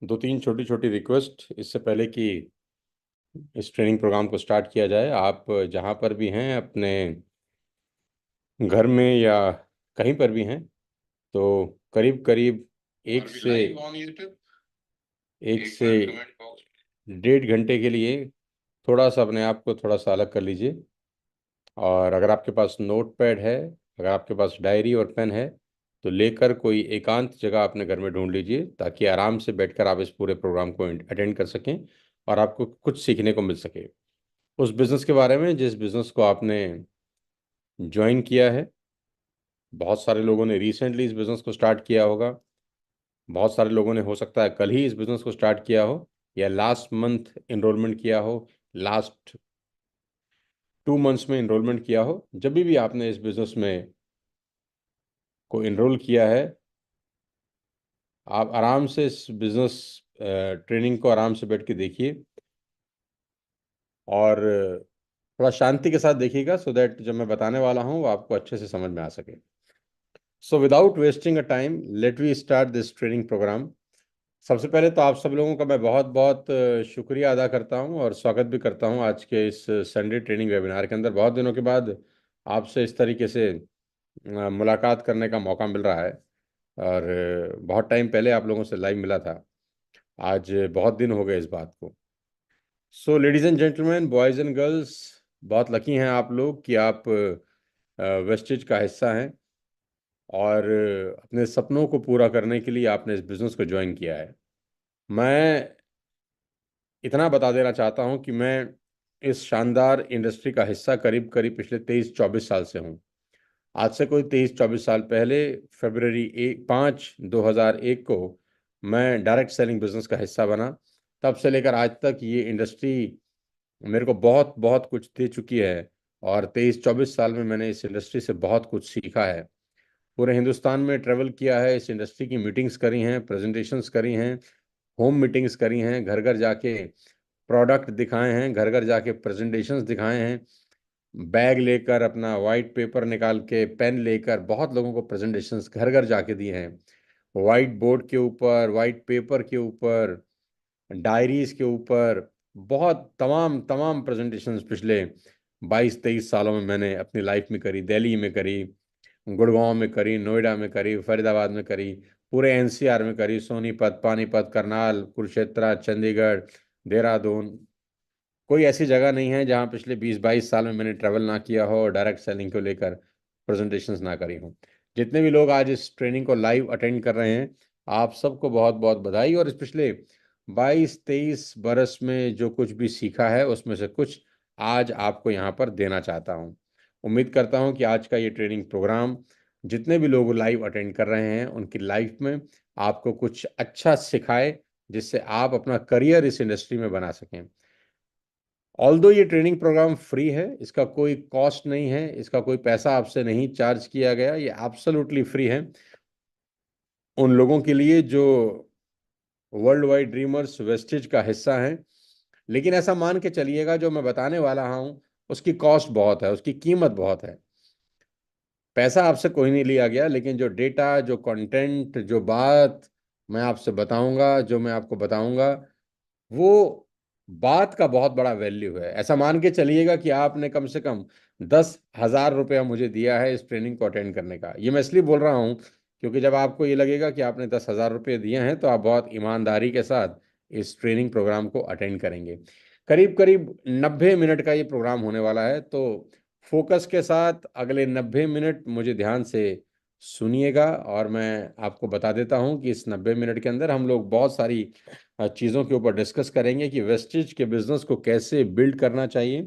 दो तीन छोटी छोटी रिक्वेस्ट इससे पहले कि इस ट्रेनिंग प्रोग्राम को स्टार्ट किया जाए। आप जहाँ पर भी हैं, अपने घर में या कहीं पर भी हैं, तो करीब करीब एक से 1.5 घंटे के लिए थोड़ा सा अपने आप को थोड़ा सा अलग कर लीजिए। और अगर आपके पास नोट पैड है, अगर आपके पास डायरी और पेन है, तो लेकर कोई एकांत जगह अपने घर में ढूंढ लीजिए, ताकि आराम से बैठकर आप इस पूरे प्रोग्राम को अटेंड कर सकें और आपको कुछ सीखने को मिल सके उस बिज़नेस के बारे में जिस बिज़नेस को आपने ज्वाइन किया है। बहुत सारे लोगों ने रिसेंटली इस बिज़नेस को स्टार्ट किया होगा। बहुत सारे लोगों ने हो सकता है कल ही इस बिज़नेस को स्टार्ट किया हो, या लास्ट मंथ इनरोलमेंट किया हो, लास्ट 2 मंथ्स में इनरोलमेंट किया हो। जब भी आपने इस बिज़नेस में को इनरोल किया है, आप आराम से इस बिज़नेस ट्रेनिंग को आराम से बैठ के देखिए और थोड़ा शांति के साथ देखिएगा, सो दैट जब मैं बताने वाला हूँ वो आपको अच्छे से समझ में आ सके। So without wasting a time, let we start this training program. सबसे पहले तो आप सब लोगों का मैं बहुत बहुत शुक्रिया अदा करता हूं और स्वागत भी करता हूं आज के इस संडे ट्रेनिंग वेबिनार के अंदर। बहुत दिनों के बाद आपसे इस तरीके से मुलाकात करने का मौका मिल रहा है, और बहुत टाइम पहले आप लोगों से लाइव मिला था। आज बहुत दिन हो गए इस बात को। सो ladies and gentleman, boys and girls, बहुत लकी हैं आप लोग कि आप वेस्टेज का हिस्सा हैं और अपने सपनों को पूरा करने के लिए आपने इस बिज़नेस को ज्वाइन किया है। मैं इतना बता देना चाहता हूं कि मैं इस शानदार इंडस्ट्री का हिस्सा करीब करीब पिछले 23-24 साल से हूं। आज से कोई 23-24 साल पहले, फरवरी 5, 2001 को मैं डायरेक्ट सेलिंग बिजनेस का हिस्सा बना। तब से लेकर आज तक ये इंडस्ट्री मेरे को बहुत बहुत कुछ दे चुकी है, और 23-24 साल में मैंने इस इंडस्ट्री से बहुत कुछ सीखा है। पूरे हिंदुस्तान में ट्रेवल किया है, इस इंडस्ट्री की मीटिंग्स करी हैं, प्रेजेंटेशंस करी हैं, होम मीटिंग्स करी हैं, घर घर जाके प्रोडक्ट दिखाए हैं, घर घर जाके प्रेजेंटेशंस दिखाए हैं, बैग लेकर अपना वाइट पेपर निकाल के पेन लेकर बहुत लोगों को प्रेजेंटेशंस घर घर जाके दिए हैं। वाइट बोर्ड के ऊपर, वाइट पेपर के ऊपर, डायरीज के ऊपर, बहुत तमाम तमाम प्रेजेंटेशंस पिछले 22-23 सालों में मैंने अपनी लाइफ में करी। दिल्ली में करी, गुड़गांव में करी, नोएडा में करी, फरीदाबाद में करी, पूरे एनसीआर में करी, सोनीपत, पानीपत, करनाल, कुरुक्षेत्र, चंडीगढ़, देहरादून। कोई ऐसी जगह नहीं है जहां पिछले 20-22 साल में मैंने ट्रैवल ना किया हो और डायरेक्ट सेलिंग को लेकर प्रेजेंटेशंस ना करी हो। जितने भी लोग आज इस ट्रेनिंग को लाइव अटेंड कर रहे हैं, आप सबको बहुत बहुत बधाई। और इस पिछले 22-23 बरस में जो कुछ भी सीखा है उसमें से कुछ आज आपको यहाँ पर देना चाहता हूँ। उम्मीद करता हूँ कि आज का ये ट्रेनिंग प्रोग्राम जितने भी लोग लाइव अटेंड कर रहे हैं उनकी लाइफ में आपको कुछ अच्छा सिखाए, जिससे आप अपना करियर इस इंडस्ट्री में बना सकें। ऑल्दो ये ट्रेनिंग प्रोग्राम फ्री है, इसका कोई कॉस्ट नहीं है, इसका कोई पैसा आपसे नहीं चार्ज किया गया, ये एब्सोल्युटली फ्री है उन लोगों के लिए जो वर्ल्ड वाइड ड्रीमर्स वेस्टेज का हिस्सा हैं। लेकिन ऐसा मान के चलिएगा, जो मैं बताने वाला हूँ उसकी कॉस्ट बहुत है, उसकी कीमत बहुत है। पैसा आपसे कोई नहीं लिया गया, लेकिन जो डेटा, जो कंटेंट, जो बात मैं आपसे बताऊंगा, जो मैं आपको बताऊंगा, वो बात का बहुत बड़ा वैल्यू है। ऐसा मान के चलिएगा कि आपने कम से कम 10,000 रुपया मुझे दिया है इस ट्रेनिंग को अटेंड करने का। ये मैं इसलिए बोल रहा हूँ क्योंकि जब आपको ये लगेगा कि आपने 10,000 रुपये दिए हैं, तो आप बहुत ईमानदारी के साथ इस ट्रेनिंग प्रोग्राम को अटेंड करेंगे। करीब करीब 90 मिनट का ये प्रोग्राम होने वाला है, तो फोकस के साथ अगले 90 मिनट मुझे ध्यान से सुनिएगा। और मैं आपको बता देता हूं कि इस 90 मिनट के अंदर हम लोग बहुत सारी चीज़ों के ऊपर डिस्कस करेंगे कि वेस्टेज के बिजनेस को कैसे बिल्ड करना चाहिए,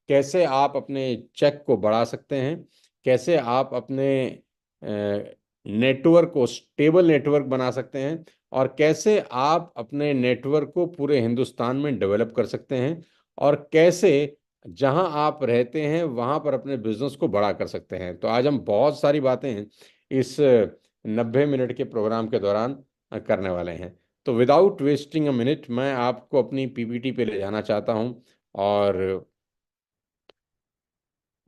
कैसे आप अपने चेक को बढ़ा सकते हैं, कैसे आप अपने नेटवर्क को स्टेबल नेटवर्क बना सकते हैं, और कैसे आप अपने नेटवर्क को पूरे हिंदुस्तान में डेवलप कर सकते हैं, और कैसे जहां आप रहते हैं वहां पर अपने बिजनेस को बड़ा कर सकते हैं। तो आज हम बहुत सारी बातें इस 90 मिनट के प्रोग्राम के दौरान करने वाले हैं। तो विदाउट वेस्टिंग अ मिनट, मैं आपको अपनी पीपीटी पे ले जाना चाहता हूं, और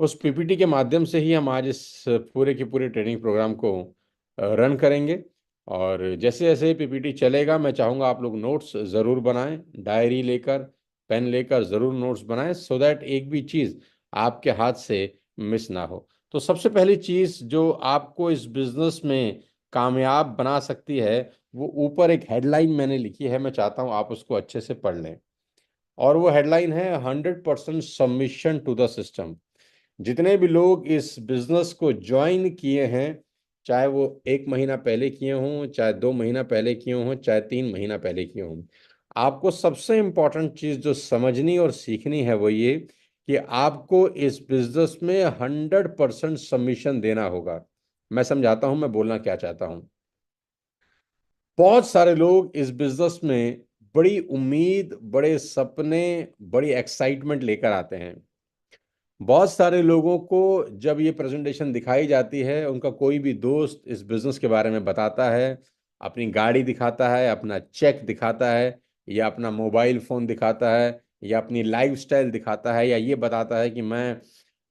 उस पीपीटी के माध्यम से ही हम आज इस पूरे के पूरे ट्रेनिंग प्रोग्राम को रन करेंगे। और जैसे जैसे पीपीटी चलेगा मैं चाहूँगा आप लोग नोट्स ज़रूर बनाएं, डायरी लेकर पेन लेकर ज़रूर नोट्स बनाएं, सो दैट एक भी चीज़ आपके हाथ से मिस ना हो। तो सबसे पहली चीज़ जो आपको इस बिजनेस में कामयाब बना सकती है, वो ऊपर एक हेडलाइन मैंने लिखी है, मैं चाहता हूँ आप उसको अच्छे से पढ़ लें। और वो हेडलाइन है 100% सबमिशन टू द सिस्टम। जितने भी लोग इस बिजनेस को ज्वाइन किए हैं, चाहे वो 1 महीना पहले किए हों, चाहे 2 महीना पहले किए हों, चाहे 3 महीना पहले किए हों, आपको सबसे इम्पोर्टेंट चीज जो समझनी और सीखनी है वो ये कि आपको इस बिजनेस में 100% सबमिशन देना होगा। मैं समझाता हूं मैं बोलना क्या चाहता हूं। बहुत सारे लोग इस बिजनेस में बड़ी उम्मीद, बड़े सपने, बड़ी एक्साइटमेंट लेकर आते हैं। बहुत सारे लोगों को जब ये प्रेजेंटेशन दिखाई जाती है, उनका कोई भी दोस्त इस बिजनेस के बारे में बताता है, अपनी गाड़ी दिखाता है, अपना चेक दिखाता है, या अपना मोबाइल फोन दिखाता है, या अपनी लाइफस्टाइल दिखाता है, या ये बताता है कि मैं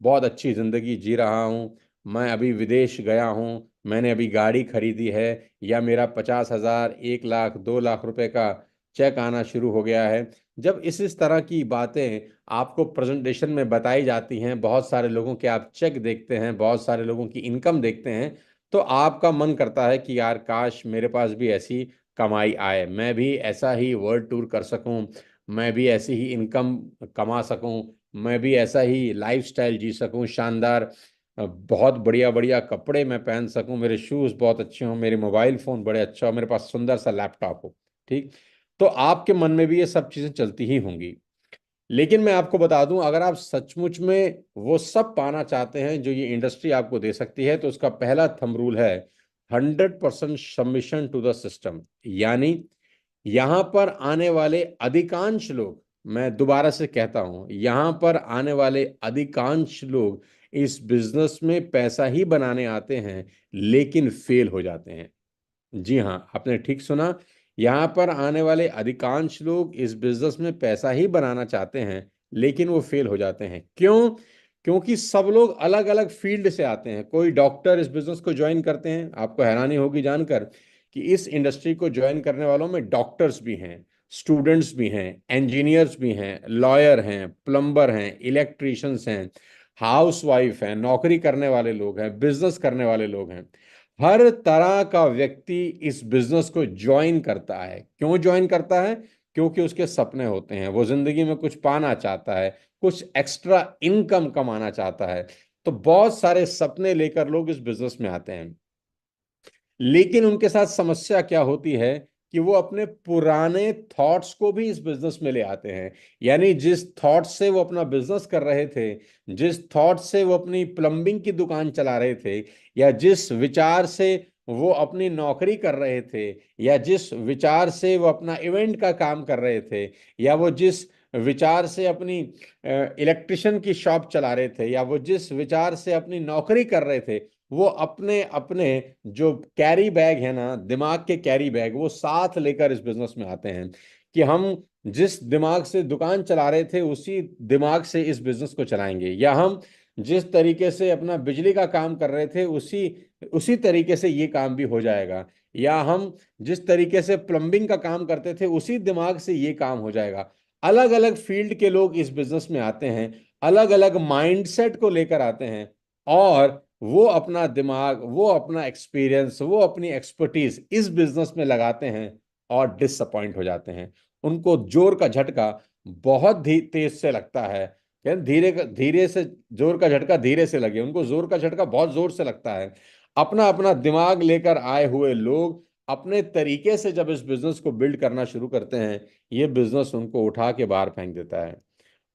बहुत अच्छी जिंदगी जी रहा हूँ, मैं अभी विदेश गया हूँ, मैंने अभी गाड़ी खरीदी है, या मेरा 50,000, 1 लाख, 2 लाख रुपए का चेक आना शुरू हो गया है। जब इस तरह की बातें आपको प्रेजेंटेशन में बताई जाती हैं, बहुत सारे लोगों के आप चेक देखते हैं, बहुत सारे लोगों की इनकम देखते हैं, तो आपका मन करता है कि यार काश मेरे पास भी ऐसी कमाई आए, मैं भी ऐसा ही वर्ल्ड टूर कर सकूं, मैं भी ऐसी ही इनकम कमा सकूं, मैं भी ऐसा ही लाइफस्टाइल जी सकूं, शानदार बहुत बढ़िया बढ़िया कपड़े मैं पहन सकूं, मेरे शूज़ बहुत अच्छे हों, मेरे मोबाइल फ़ोन बड़े अच्छा हो, मेरे पास सुंदर सा लैपटॉप हो। ठीक। तो आपके मन में भी ये सब चीज़ें चलती ही होंगी। लेकिन मैं आपको बता दूं, अगर आप सचमुच में वो सब पाना चाहते हैं जो ये इंडस्ट्री आपको दे सकती है, तो उसका पहला थंब रूल है 100% सबमिशन टू द सिस्टम। यानी यहां पर आने वाले अधिकांश लोग, मैं दोबारा से कहता हूं, यहां पर आने वाले अधिकांश लोग इस बिजनेस में पैसा ही बनाने आते हैं, लेकिन फेल हो जाते हैं। जी हाँ, आपने ठीक सुना। यहाँ पर आने वाले अधिकांश लोग इस बिजनेस में पैसा ही बनाना चाहते हैं, लेकिन वो फेल हो जाते हैं। क्यों? क्योंकि सब लोग अलग अलग फील्ड से आते हैं। कोई डॉक्टर इस बिजनेस को ज्वाइन करते हैं, आपको हैरानी होगी जानकर कि इस इंडस्ट्री को ज्वाइन करने वालों में डॉक्टर्स भी हैं, स्टूडेंट्स भी हैं, इंजीनियर्स भी हैं, लॉयर हैं, प्लम्बर हैं, इलेक्ट्रीशियंस हैं, हाउसवाइफ हैं, नौकरी करने वाले लोग हैं, बिजनेस करने वाले लोग हैं। हर तरह का व्यक्ति इस बिजनेस को ज्वाइन करता है। क्यों ज्वाइन करता है? क्योंकि उसके सपने होते हैं, वो जिंदगी में कुछ पाना चाहता है, कुछ एक्स्ट्रा इनकम कमाना चाहता है। तो बहुत सारे सपने लेकर लोग इस बिजनेस में आते हैं। लेकिन उनके साथ समस्या क्या होती है कि वो अपने पुराने थॉट्स को भी इस बिजनेस में ले आते हैं। यानी जिस थॉट से वो अपना बिजनेस कर रहे थे, जिस थॉट से वो अपनी प्लम्बिंग की दुकान चला रहे थे, या जिस विचार से वो अपनी नौकरी कर रहे थे, या जिस विचार से वो अपना इवेंट का काम कर रहे थे, या वो जिस विचार से अपनी इलेक्ट्रिशियन की शॉप चला रहे थे, या वो जिस विचार से अपनी नौकरी कर रहे थे, वो अपने अपने जो कैरी बैग है ना, दिमाग के कैरी बैग, वो साथ लेकर इस बिजनेस में आते हैं कि हम जिस दिमाग से दुकान चला रहे थे उसी दिमाग से इस बिजनेस को चलाएंगे, या हम जिस तरीके से अपना बिजली का काम कर रहे थे उसी उसी तरीके से ये काम भी हो जाएगा, या हम जिस तरीके से प्लम्बिंग का काम करते थे उसी दिमाग से ये काम हो जाएगा। अलग अलग फील्ड के लोग इस बिजनेस में आते हैं, अलग अलग माइंडसेट को लेकर आते हैं, और वो अपना दिमाग, वो अपना एक्सपीरियंस, वो अपनी एक्सपर्टीज इस बिजनेस में लगाते हैं और डिसअपॉइंट हो जाते हैं। उनको जोर का झटका बहुत तेज से लगता है। धीरे धीरे से जोर का झटका धीरे से लगे, उनको जोर का झटका बहुत जोर से लगता है। अपना अपना दिमाग लेकर आए हुए लोग अपने तरीके से जब इस बिजनेस को बिल्ड करना शुरू करते हैं, ये बिजनेस उनको उठा के बाहर फेंक देता है।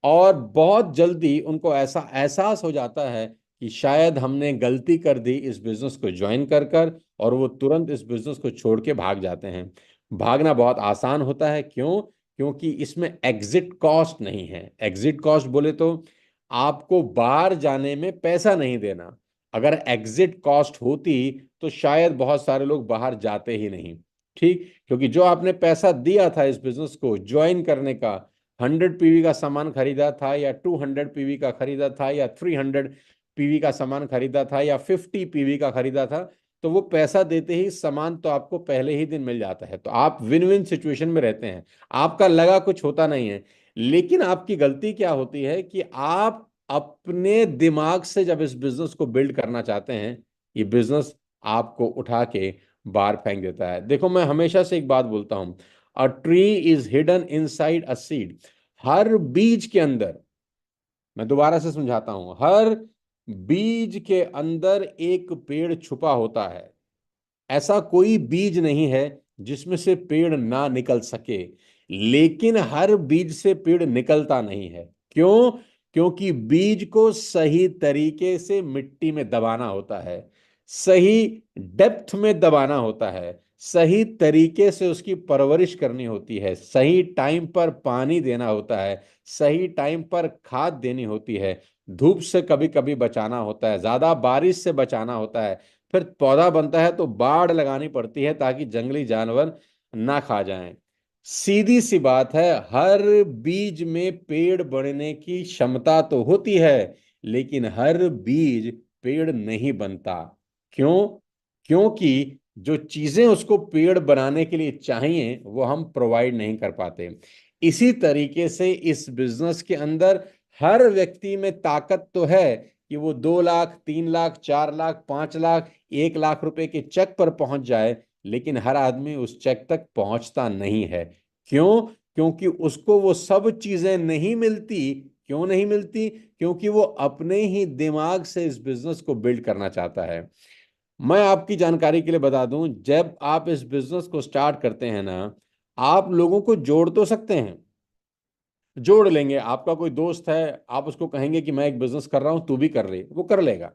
और बहुत जल्दी उनको ऐसा एहसास हो जाता है कि शायद हमने गलती कर दी इस बिजनेस को ज्वाइन कर कर, और वो तुरंत इस बिजनेस को छोड़ के भाग जाते हैं। भागना बहुत आसान होता है। क्यों? क्योंकि इसमें एग्जिट कॉस्ट नहीं है। एग्जिट कॉस्ट बोले तो आपको बाहर जाने में पैसा नहीं देना। अगर एग्जिट कॉस्ट होती तो शायद बहुत सारे लोग बाहर जाते ही नहीं। ठीक, क्योंकि जो आपने पैसा दिया था इस बिजनेस को ज्वाइन करने का, 100 पीवी का सामान खरीदा था, या 200 पीवी का खरीदा था, या 300 पीवी का सामान खरीदा था, या 50 पीवी का खरीदा था, तो वो पैसा देते ही सामान तो आपको पहले ही दिन मिल जाता है, तो आप विन विन सिचुएशन में रहते हैं। आपका लगा कुछ होता नहीं है। लेकिन आपकी गलती क्या होती है कि आप अपने दिमाग से जब इस बिजनेस को बिल्ड करना चाहते हैं, ये बिजनेस आपको उठा के बाहर फेंक देता है। देखो, मैं हमेशा से एक बात बोलता हूं, a tree is hidden inside a seed. हर बीज के अंदर, मैं दोबारा से समझाता हूं, हर बीज के अंदर एक पेड़ छुपा होता है। ऐसा कोई बीज नहीं है जिसमें से पेड़ ना निकल सके। लेकिन हर बीज से पेड़ निकलता नहीं है। क्यों? क्योंकि बीज को सही तरीके से मिट्टी में दबाना होता है, सही डेप्थ में दबाना होता है, सही तरीके से उसकी परवरिश करनी होती है, सही टाइम पर पानी देना होता है, सही टाइम पर खाद देनी होती है, धूप से कभी कभी बचाना होता है, ज्यादा बारिश से बचाना होता है। फिर पौधा बनता है तो बाड़ लगानी पड़ती है ताकि जंगली जानवर ना खा जाएं। सीधी सी बात है, हर बीज में पेड़ बढ़ने की क्षमता तो होती है, लेकिन हर बीज पेड़ नहीं बनता। क्यों? क्योंकि जो चीजें उसको पेड़ बनाने के लिए चाहिए वो हम प्रोवाइड नहीं कर पाते। इसी तरीके से इस बिजनेस के अंदर हर व्यक्ति में ताकत तो है कि वो 2 लाख, 3 लाख, 4 लाख, 5 लाख, 1 लाख रुपए के चेक पर पहुंच जाए, लेकिन हर आदमी उस चेक तक पहुंचता नहीं है। क्यों? क्योंकि उसको वो सब चीजें नहीं मिलती। क्यों नहीं मिलती? क्योंकि वो अपने ही दिमाग से इस बिजनेस को बिल्ड करना चाहता है। मैं आपकी जानकारी के लिए बता दूं, जब आप इस बिजनेस को स्टार्ट करते हैं ना, आप लोगों को जोड़ तो सकते हैं, जोड़ लेंगे। आपका कोई दोस्त है, आप उसको कहेंगे कि मैं एक बिजनेस कर रहा हूं, तू भी कर ले, वो कर लेगा।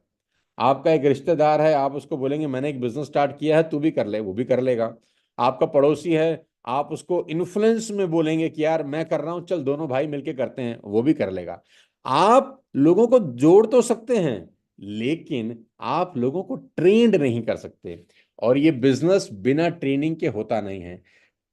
आपका एक रिश्तेदार है, आप उसको बोलेंगे मैंने एक बिजनेस स्टार्ट किया है, तू भी कर ले, वो भी कर लेगा। आपका पड़ोसी है, आप उसको इन्फ्लुएंस में बोलेंगे कि यार मैं कर रहा हूं, चल दोनों भाई मिलके करते हैं, वो भी कर लेगा। आप लोगों को जोड़ तो सकते हैं, लेकिन आप लोगों को ट्रेंड नहीं कर सकते। और ये बिजनेस बिना ट्रेनिंग के होता नहीं है।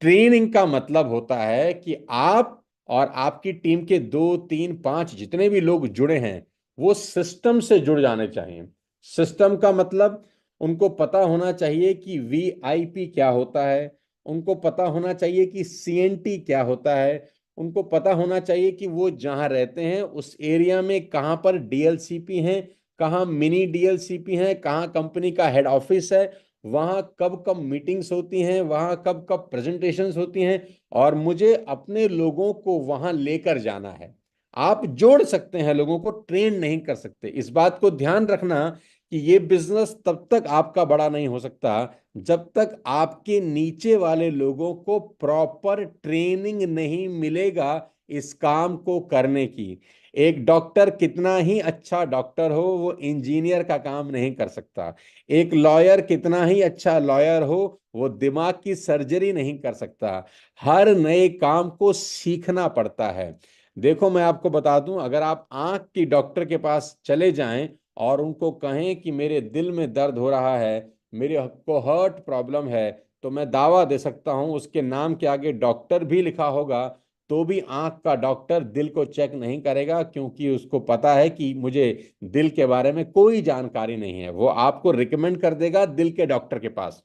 ट्रेनिंग का मतलब होता है कि आप और आपकी टीम के 2, 3, 5 जितने भी लोग जुड़े हैं, वो सिस्टम से जुड़ जाने चाहिए। सिस्टम का मतलब उनको पता होना चाहिए कि वीआईपी क्या होता है, उनको पता होना चाहिए कि सीएनटी क्या होता है, उनको पता होना चाहिए कि वो जहां रहते हैं उस एरिया में कहां पर डीएलसीपी हैं, कहां मिनी डीएलसीपी हैं, कहां कंपनी का हेड ऑफिस है, वहां कब कब मीटिंग्स होती हैं, वहां कब कब प्रेजेंटेशंस होती हैं, और मुझे अपने लोगों को वहां लेकर जाना है। आप जोड़ सकते हैं, लोगों को ट्रेन नहीं कर सकते। इस बात को ध्यान रखना कि ये बिजनेस तब तक आपका बड़ा नहीं हो सकता जब तक आपके नीचे वाले लोगों को प्रॉपर ट्रेनिंग नहीं मिलेगा इस काम को करने की। एक डॉक्टर कितना ही अच्छा डॉक्टर हो, वो इंजीनियर का काम नहीं कर सकता। एक लॉयर कितना ही अच्छा लॉयर हो, वो दिमाग की सर्जरी नहीं कर सकता। हर नए काम को सीखना पड़ता है। देखो, मैं आपको बता दूं, अगर आप आंख की डॉक्टर के पास चले जाएं और उनको कहें कि मेरे दिल में दर्द हो रहा है, मेरे को हर्ट प्रॉब्लम है, तो मैं दावा दे सकता हूं उसके नाम के आगे डॉक्टर भी लिखा होगा, तो भी आंख का डॉक्टर दिल को चेक नहीं करेगा, क्योंकि उसको पता है कि मुझे दिल के बारे में कोई जानकारी नहीं है। वो आपको रिकमेंड कर देगा दिल के डॉक्टर के पास,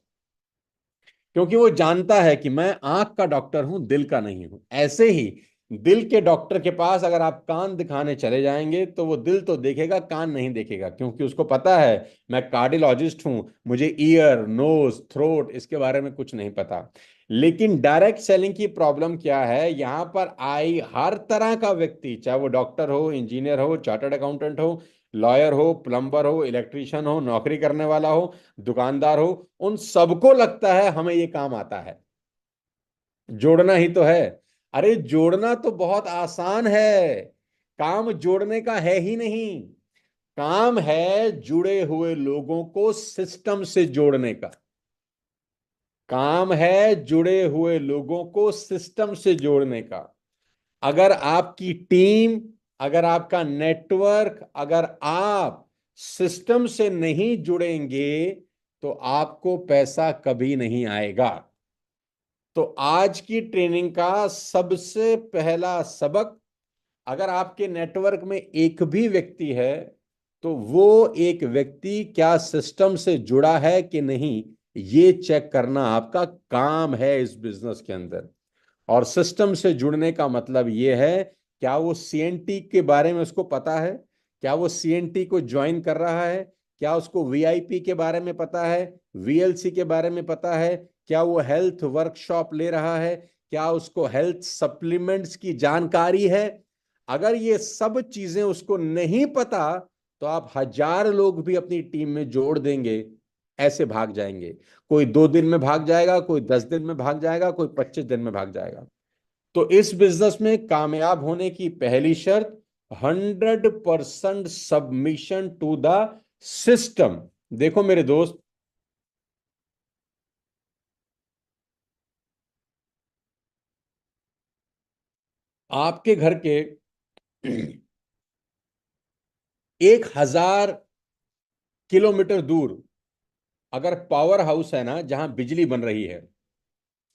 क्योंकि वो जानता है कि मैं आंख का डॉक्टर हूं, दिल का नहीं हूं। ऐसे ही दिल के डॉक्टर के पास अगर आप कान दिखाने चले जाएंगे तो वो दिल तो देखेगा, कान नहीं देखेगा, क्योंकि उसको पता है मैं कार्डियोलॉजिस्ट हूं, मुझे ईयर, नोज, थ्रोट इसके बारे में कुछ नहीं पता। लेकिन डायरेक्ट सेलिंग की प्रॉब्लम क्या है, यहां पर आई हर तरह का व्यक्ति, चाहे वो डॉक्टर हो, इंजीनियर हो, चार्टर्ड अकाउंटेंट हो, लॉयर हो, प्लम्बर हो, इलेक्ट्रिशियन हो, नौकरी करने वाला हो, दुकानदार हो, उन सबको लगता है हमें ये काम आता है। जोड़ना ही तो है। अरे जोड़ना तो बहुत आसान है, काम जोड़ने का है ही नहीं। काम है जुड़े हुए लोगों को सिस्टम से जोड़ने का। काम है जुड़े हुए लोगों को सिस्टम से जोड़ने का। अगर आपकी टीम, अगर आपका नेटवर्क, अगर आप सिस्टम से नहीं जुड़ेंगे तो आपको पैसा कभी नहीं आएगा। तो आज की ट्रेनिंग का सबसे पहला सबक, अगर आपके नेटवर्क में एक भी व्यक्ति है तो वो एक व्यक्ति क्या सिस्टम से जुड़ा है कि नहीं, ये चेक करना आपका काम है इस बिजनेस के अंदर। और सिस्टम से जुड़ने का मतलब ये है, क्या वो सीएनटी के बारे में उसको पता है, क्या वो सीएनटी को ज्वाइन कर रहा है, क्या उसको वीआईपी के बारे में पता है, वीएलसी के बारे में पता है, क्या वो हेल्थ वर्कशॉप ले रहा है, क्या उसको हेल्थ सप्लीमेंट्स की जानकारी है। अगर ये सब चीजें उसको नहीं पता, तो आप 1000 लोग भी अपनी टीम में जोड़ देंगे, ऐसे भाग जाएंगे। कोई 2 दिन में भाग जाएगा, कोई 10 दिन में भाग जाएगा, कोई 25 दिन में भाग जाएगा। तो इस बिजनेस में कामयाब होने की पहली शर्त, 100% सबमिशन टू द सिस्टम। देखो मेरे दोस्त, आपके घर के 1000 किलोमीटर दूर अगर पावर हाउस है ना, जहां बिजली बन रही है,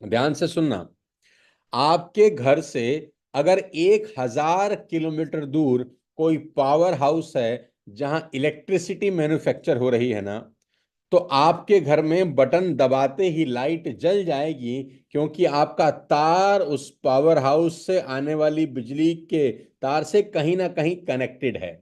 ध्यान से सुनना, आपके घर से अगर 1000 किलोमीटर दूर कोई पावर हाउस है जहां इलेक्ट्रिसिटी मैन्युफैक्चर हो रही है ना, तो आपके घर में बटन दबाते ही लाइट जल जाएगी, क्योंकि आपका तार उस पावर हाउस से आने वाली बिजली के तार से कहीं ना कहीं कनेक्टेड है।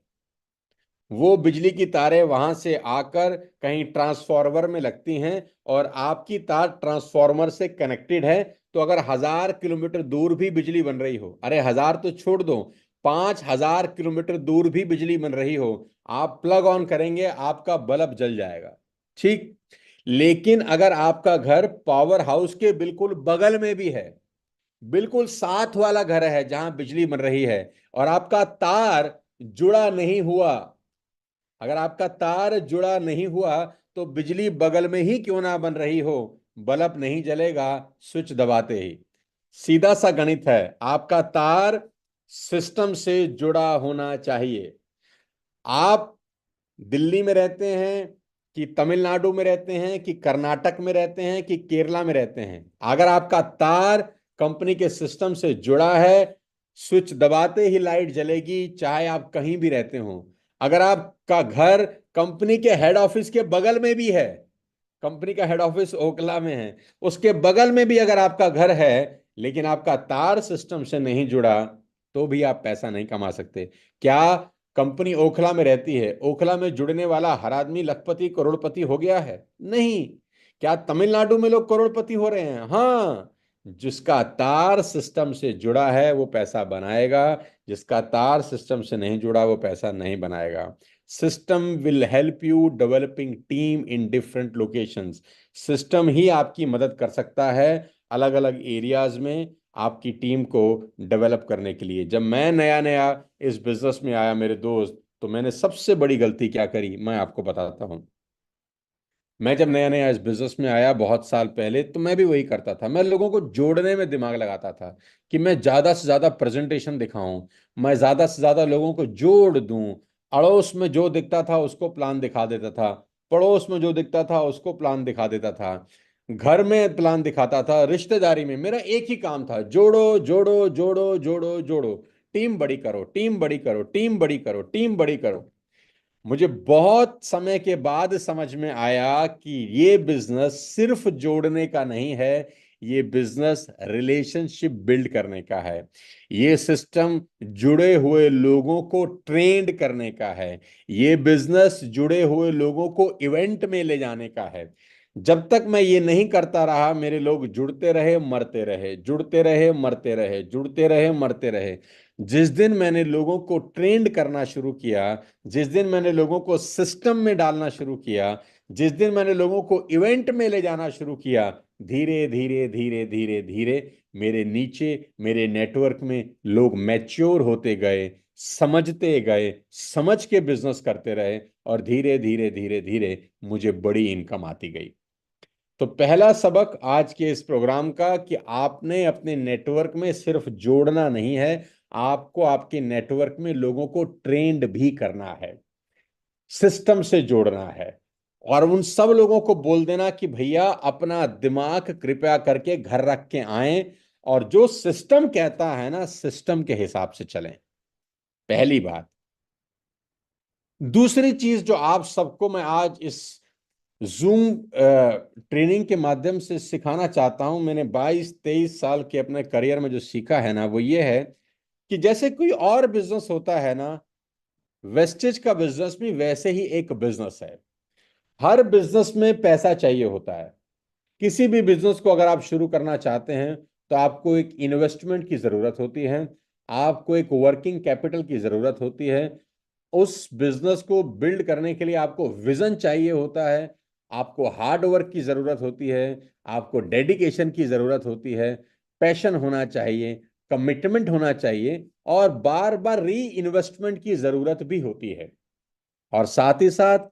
वो बिजली की तारें वहां से आकर कहीं ट्रांसफार्मर में लगती हैं, और आपकी तार ट्रांसफार्मर से कनेक्टेड है। तो अगर 1000 किलोमीटर दूर भी बिजली बन रही हो, अरे 1000 तो छोड़ दो, 5000 किलोमीटर दूर भी बिजली बन रही हो, आप प्लग ऑन करेंगे, आपका बल्ब जल जाएगा। ठीक। लेकिन अगर आपका घर पावर हाउस के बिल्कुल बगल में भी है, बिल्कुल साथ वाला घर है जहां बिजली बन रही है, और आपका तार जुड़ा नहीं हुआ, अगर आपका तार जुड़ा नहीं हुआ, तो बिजली बगल में ही क्यों ना बन रही हो, बल्ब नहीं जलेगा स्विच दबाते ही। सीधा सा गणित है, आपका तार सिस्टम से जुड़ा होना चाहिए। आप दिल्ली में रहते हैं, कि तमिलनाडु में रहते हैं, कि कर्नाटक में रहते हैं, कि केरला में रहते हैं, अगर आपका तार कंपनी के सिस्टम से जुड़ा है, स्विच दबाते ही लाइट जलेगी, चाहे आप कहीं भी रहते हो। अगर आपका घर कंपनी के हेड ऑफिस के बगल में भी है, कंपनी का हेड ऑफिस ओखला में है, उसके बगल में भी अगर आपका घर है, लेकिन आपका तार सिस्टम से नहीं जुड़ा, तो भी आप पैसा नहीं कमा सकते। क्या कंपनी ओखला में रहती है, ओखला में जुड़ने वाला हर आदमी लखपति करोड़पति हो गया है? नहीं। क्या तमिलनाडु में लोग करोड़पति हो रहे हैं? हाँ। जिसका तार सिस्टम से जुड़ा है वो पैसा बनाएगा, जिसका तार सिस्टम से नहीं जुड़ा वो पैसा नहीं बनाएगा। System will help you developing team in different locations. System ही आपकी मदद कर सकता है अलग अलग एरियाज में आपकी टीम को डेवलप करने के लिए। जब मैं नया नया इस बिजनेस में आया मेरे दोस्त, तो मैंने सबसे बड़ी गलती क्या करी, मैं आपको बताता हूँ। मैं जब नया नया इस बिजनेस में आया बहुत साल पहले, तो मैं भी वही करता था, मैं लोगों को जोड़ने में दिमाग लगाता था, कि मैं ज्यादा से ज्यादा प्रेजेंटेशन दिखाऊं, मैं ज्यादा से ज्यादा लोगों को जोड़ दूं। अड़ोस में जो दिखता था उसको प्लान दिखा देता था, पड़ोस में जो दिखता था उसको प्लान दिखा देता था, घर में प्लान दिखाता था, रिश्तेदारी में मेरा एक ही काम था, जोड़ो जोड़ो जोड़ो जोड़ो जोड़ो, टीम बड़ी करो, टीम बड़ी करो, टीम बड़ी करो, टीम बड़ी करो। मुझे बहुत समय के बाद समझ में आया कि ये बिजनेस सिर्फ जोड़ने का नहीं है, ये बिजनेस रिलेशनशिप बिल्ड करने का है। ये सिस्टम जुड़े हुए लोगों को ट्रेंड करने का है। ये बिजनेस जुड़े हुए लोगों को इवेंट में ले जाने का है। जब तक मैं ये नहीं करता रहा, मेरे लोग जुड़ते रहे मरते रहे, जुड़ते रहे मरते रहे, जुड़ते रहे मरते रहे। जिस दिन मैंने लोगों को ट्रेंड करना शुरू किया, जिस दिन मैंने लोगों को सिस्टम में डालना शुरू किया, जिस दिन मैंने लोगों को इवेंट में ले जाना शुरू किया, धीरे धीरे धीरे धीरे धीरे मेरे नीचे, मेरे नेटवर्क में लोग मैच्योर होते गए, समझते गए, समझ के बिजनेस करते रहे, और धीरे धीरे धीरे धीरे मुझे बड़ी इनकम आती गई। तो पहला सबक आज के इस प्रोग्राम का, कि आपने अपने नेटवर्क में सिर्फ जोड़ना नहीं है, आपको आपके नेटवर्क में लोगों को ट्रेंड भी करना है, सिस्टम से जोड़ना है। और उन सब लोगों को बोल देना कि भैया अपना दिमाग कृपया करके घर रख के आएं, और जो सिस्टम कहता है ना, सिस्टम के हिसाब से चलें। पहली बात। दूसरी चीज जो आप सबको मैं आज इस जूम ट्रेनिंग के माध्यम से सिखाना चाहता हूं, मैंने 22-23 साल के अपने करियर में जो सीखा है ना, वो ये है कि जैसे कोई और बिजनेस होता है ना, वेस्टेज का बिजनेस भी वैसे ही एक बिजनेस है। हर बिजनेस में पैसा चाहिए होता है। किसी भी बिजनेस को अगर आप शुरू करना चाहते हैं तो आपको एक इन्वेस्टमेंट की जरूरत होती है, आपको एक वर्किंग कैपिटल की जरूरत होती है। उस बिजनेस को बिल्ड करने के लिए आपको विजन चाहिए होता है, आपको हार्ड वर्क की जरूरत होती है, आपको डेडिकेशन की जरूरत होती है, पैशन होना चाहिए, कमिटमेंट होना चाहिए, और बार बार री इन्वेस्टमेंट की जरूरत भी होती है। और साथ ही साथ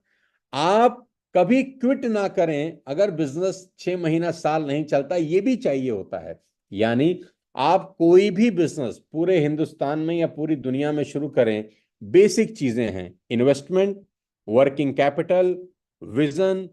आप कभी क्विट ना करें अगर बिजनेस 6 महीना साल नहीं चलता, ये भी चाहिए होता है। यानी आप कोई भी बिजनेस पूरे हिंदुस्तान में या पूरी दुनिया में शुरू करें, बेसिक चीजें हैं: investment, working capital, vision,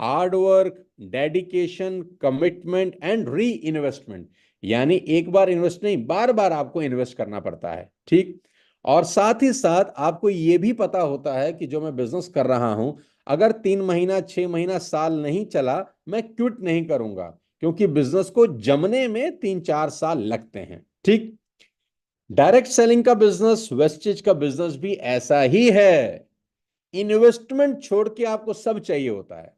hard work, dedication, commitment and re investment. यानी एक बार इन्वेस्ट नहीं, बार बार आपको इन्वेस्ट करना पड़ता है। ठीक। और साथ ही साथ आपको यह भी पता होता है कि जो मैं बिजनेस कर रहा हूं, अगर 3 महीना 6 महीना साल नहीं चला, मैं क्विट नहीं करूंगा, क्योंकि बिजनेस को जमने में 3-4 साल लगते हैं। ठीक। डायरेक्ट सेलिंग का बिजनेस, वेस्टेज का बिजनेस भी ऐसा ही है। इन्वेस्टमेंट छोड़ के आपको सब चाहिए होता है।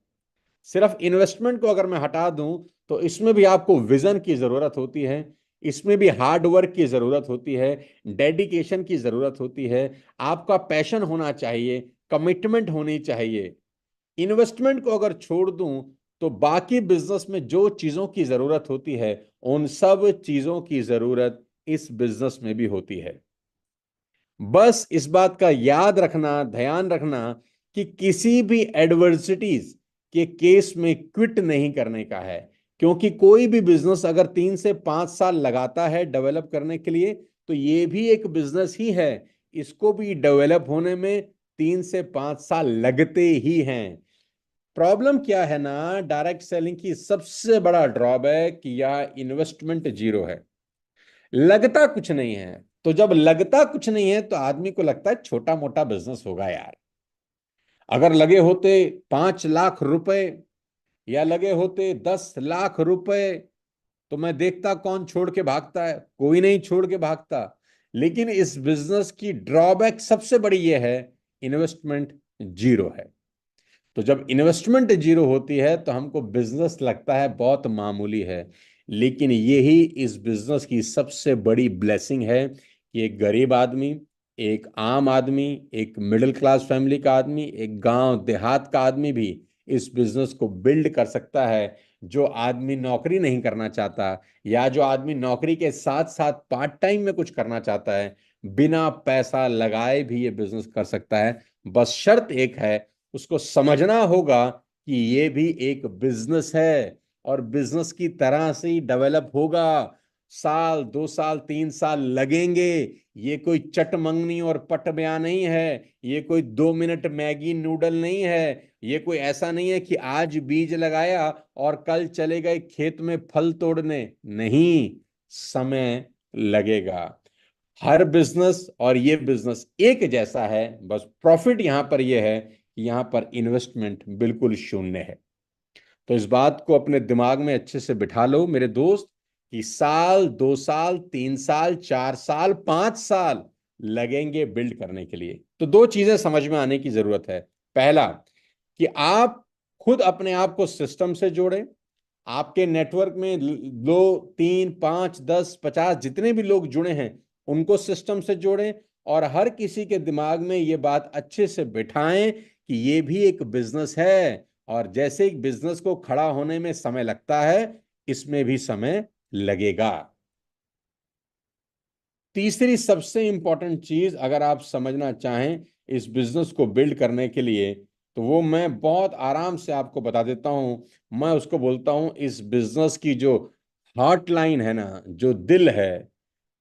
सिर्फ इन्वेस्टमेंट को अगर मैं हटा दूं तो इसमें भी आपको विजन की जरूरत होती है, इसमें भी हार्ड वर्क की जरूरत होती है, डेडिकेशन की जरूरत होती है, आपका पैशन होना चाहिए, कमिटमेंट होनी चाहिए। इन्वेस्टमेंट को अगर छोड़ दूं तो बाकी बिजनेस में जो चीजों की जरूरत होती है, उन सब चीजों की जरूरत इस बिजनेस में भी होती है। बस इस बात का याद रखना, ध्यान रखना कि किसी भी एडवर्सिटीज के केस में क्विट नहीं करने का है। क्योंकि कोई भी बिजनेस अगर 3 से 5 साल लगाता है डेवलप करने के लिए, तो ये भी एक बिजनेस ही है। इसको भी डेवलप होने में 3 से 5 साल लगते ही हैं। प्रॉब्लम क्या है ना, डायरेक्ट सेलिंग की सबसे बड़ा ड्रॉबैक यह इन्वेस्टमेंट जीरो है, लगता कुछ नहीं है। तो जब लगता कुछ नहीं है तो आदमी को लगता है छोटा मोटा बिजनेस होगा यार। अगर लगे होते 5 लाख रुपए या लगे होते 10 लाख रुपए, तो मैं देखता कौन छोड़ के भागता है, कोई नहीं छोड़ के भागता। लेकिन इस बिजनेस की ड्रॉबैक सबसे बड़ी यह है, इन्वेस्टमेंट जीरो है। तो जब इन्वेस्टमेंट जीरो होती है तो हमको बिजनेस लगता है बहुत मामूली है। लेकिन यही इस बिजनेस की सबसे बड़ी ब्लेसिंग है कि एक गरीब आदमी, एक आम आदमी, एक मिडिल क्लास फैमिली का आदमी, एक गांव देहात का आदमी भी इस बिजनेस को बिल्ड कर सकता है। जो आदमी नौकरी नहीं करना चाहता, या जो आदमी नौकरी के साथ साथ पार्ट टाइम में कुछ करना चाहता है, बिना पैसा लगाए भी ये बिजनेस कर सकता है। बस शर्त एक है, उसको समझना होगा कि ये भी एक बिजनेस है, और बिजनेस की तरह से ही डेवलप होगा। साल 2 साल 3 साल लगेंगे। ये कोई चटमंगनी और पट बया नहीं है, ये कोई 2 मिनट मैगी नूडल नहीं है, ये कोई ऐसा नहीं है कि आज बीज लगाया और कल चले गए खेत में फल तोड़ने। नहीं, समय लगेगा। हर बिजनेस और ये बिजनेस एक जैसा है, बस प्रॉफिट यहां पर यह है कि यहां पर इन्वेस्टमेंट बिल्कुल शून्य है। तो इस बात को अपने दिमाग में अच्छे से बिठा लो मेरे दोस्त, कि साल 2 साल 3 साल 4 साल 5 साल लगेंगे बिल्ड करने के लिए। तो दो चीजें समझ में आने की जरूरत है। पहला, कि आप खुद अपने आप को सिस्टम से जोड़ें। आपके नेटवर्क में 2 3 5 10 50 जितने भी लोग जुड़े हैं, उनको सिस्टम से जोड़ें। और हर किसी के दिमाग में ये बात अच्छे से बिठाएं कि ये भी एक बिजनेस है, और जैसे एक बिजनेस को खड़ा होने में समय लगता है, इसमें भी समय लगेगा। तीसरी सबसे इंपॉर्टेंट चीज अगर आप समझना चाहें इस बिजनेस को बिल्ड करने के लिए, तो वो मैं बहुत आराम से आपको बता देता हूं। मैं उसको बोलता हूं, इस बिजनेस की जो हार्ट लाइन है ना, जो दिल है,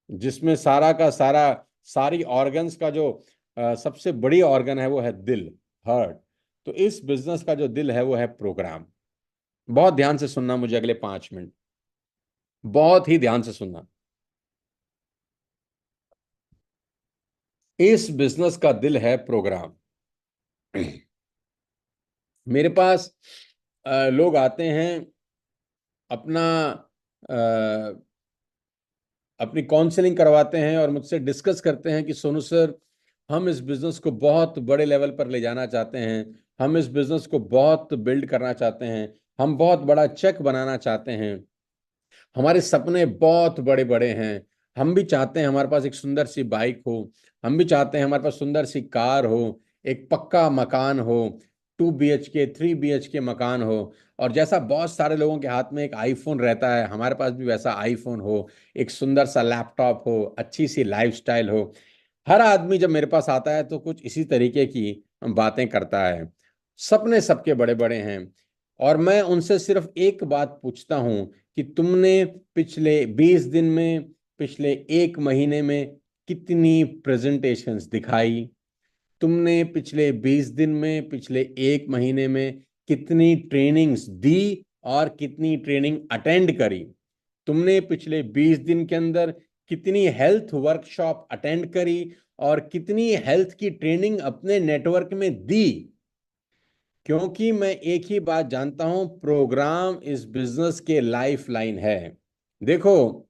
जिसमें सारा का सारा, सारी ऑर्गन्स का जो सबसे बड़ी ऑर्गन है वो है दिल, हार्ट। तो इस बिजनेस का जो दिल है वो है प्रोग्राम। बहुत ध्यान से सुनना मुझे अगले 5 मिनट, बहुत ही ध्यान से सुनना। इस बिजनेस का दिल है प्रोग्राम। मेरे पास लोग आते हैं, अपना अ, अपनी काउंसलिंग करवाते हैं और मुझसे डिस्कस करते हैं कि सोनू सर, हम इस बिजनेस को बहुत बड़े लेवल पर ले जाना चाहते हैं, हम इस बिजनेस को बहुत बिल्ड करना चाहते हैं, हम बहुत बड़ा चेक बनाना चाहते हैं, हमारे सपने बहुत बड़े बड़े हैं, हम भी चाहते हैं हमारे पास एक सुंदर सी बाइक हो, हम भी चाहते हैं हमारे पास सुंदर सी कार हो, एक पक्का मकान हो, 2 BHK 3 BHK मकान हो, और जैसा बहुत सारे लोगों के हाथ में एक आईफोन रहता है, हमारे पास भी वैसा आईफोन हो, एक सुंदर सा लैपटॉप हो, अच्छी सी लाइफस्टाइल हो। हर आदमी जब मेरे पास आता है तो कुछ इसी तरीके की बातें करता है। सपने सबके बड़े बड़े हैं, और मैं उनसे सिर्फ एक बात पूछता हूं कि तुमने पिछले 20 दिन में, पिछले 1 महीने में कितनी प्रेजेंटेशंस दिखाई? तुमने पिछले 20 दिन में, पिछले 1 महीने में कितनी ट्रेनिंग्स दी और कितनी ट्रेनिंग अटेंड करी? तुमने पिछले 20 दिन के अंदर कितनी हेल्थ वर्कशॉप अटेंड करी और कितनी हेल्थ की ट्रेनिंग अपने नेटवर्क में दी? क्योंकि मैं एक ही बात जानता हूं, प्रोग्राम इस बिजनेस के लाइफ लाइन है। देखो,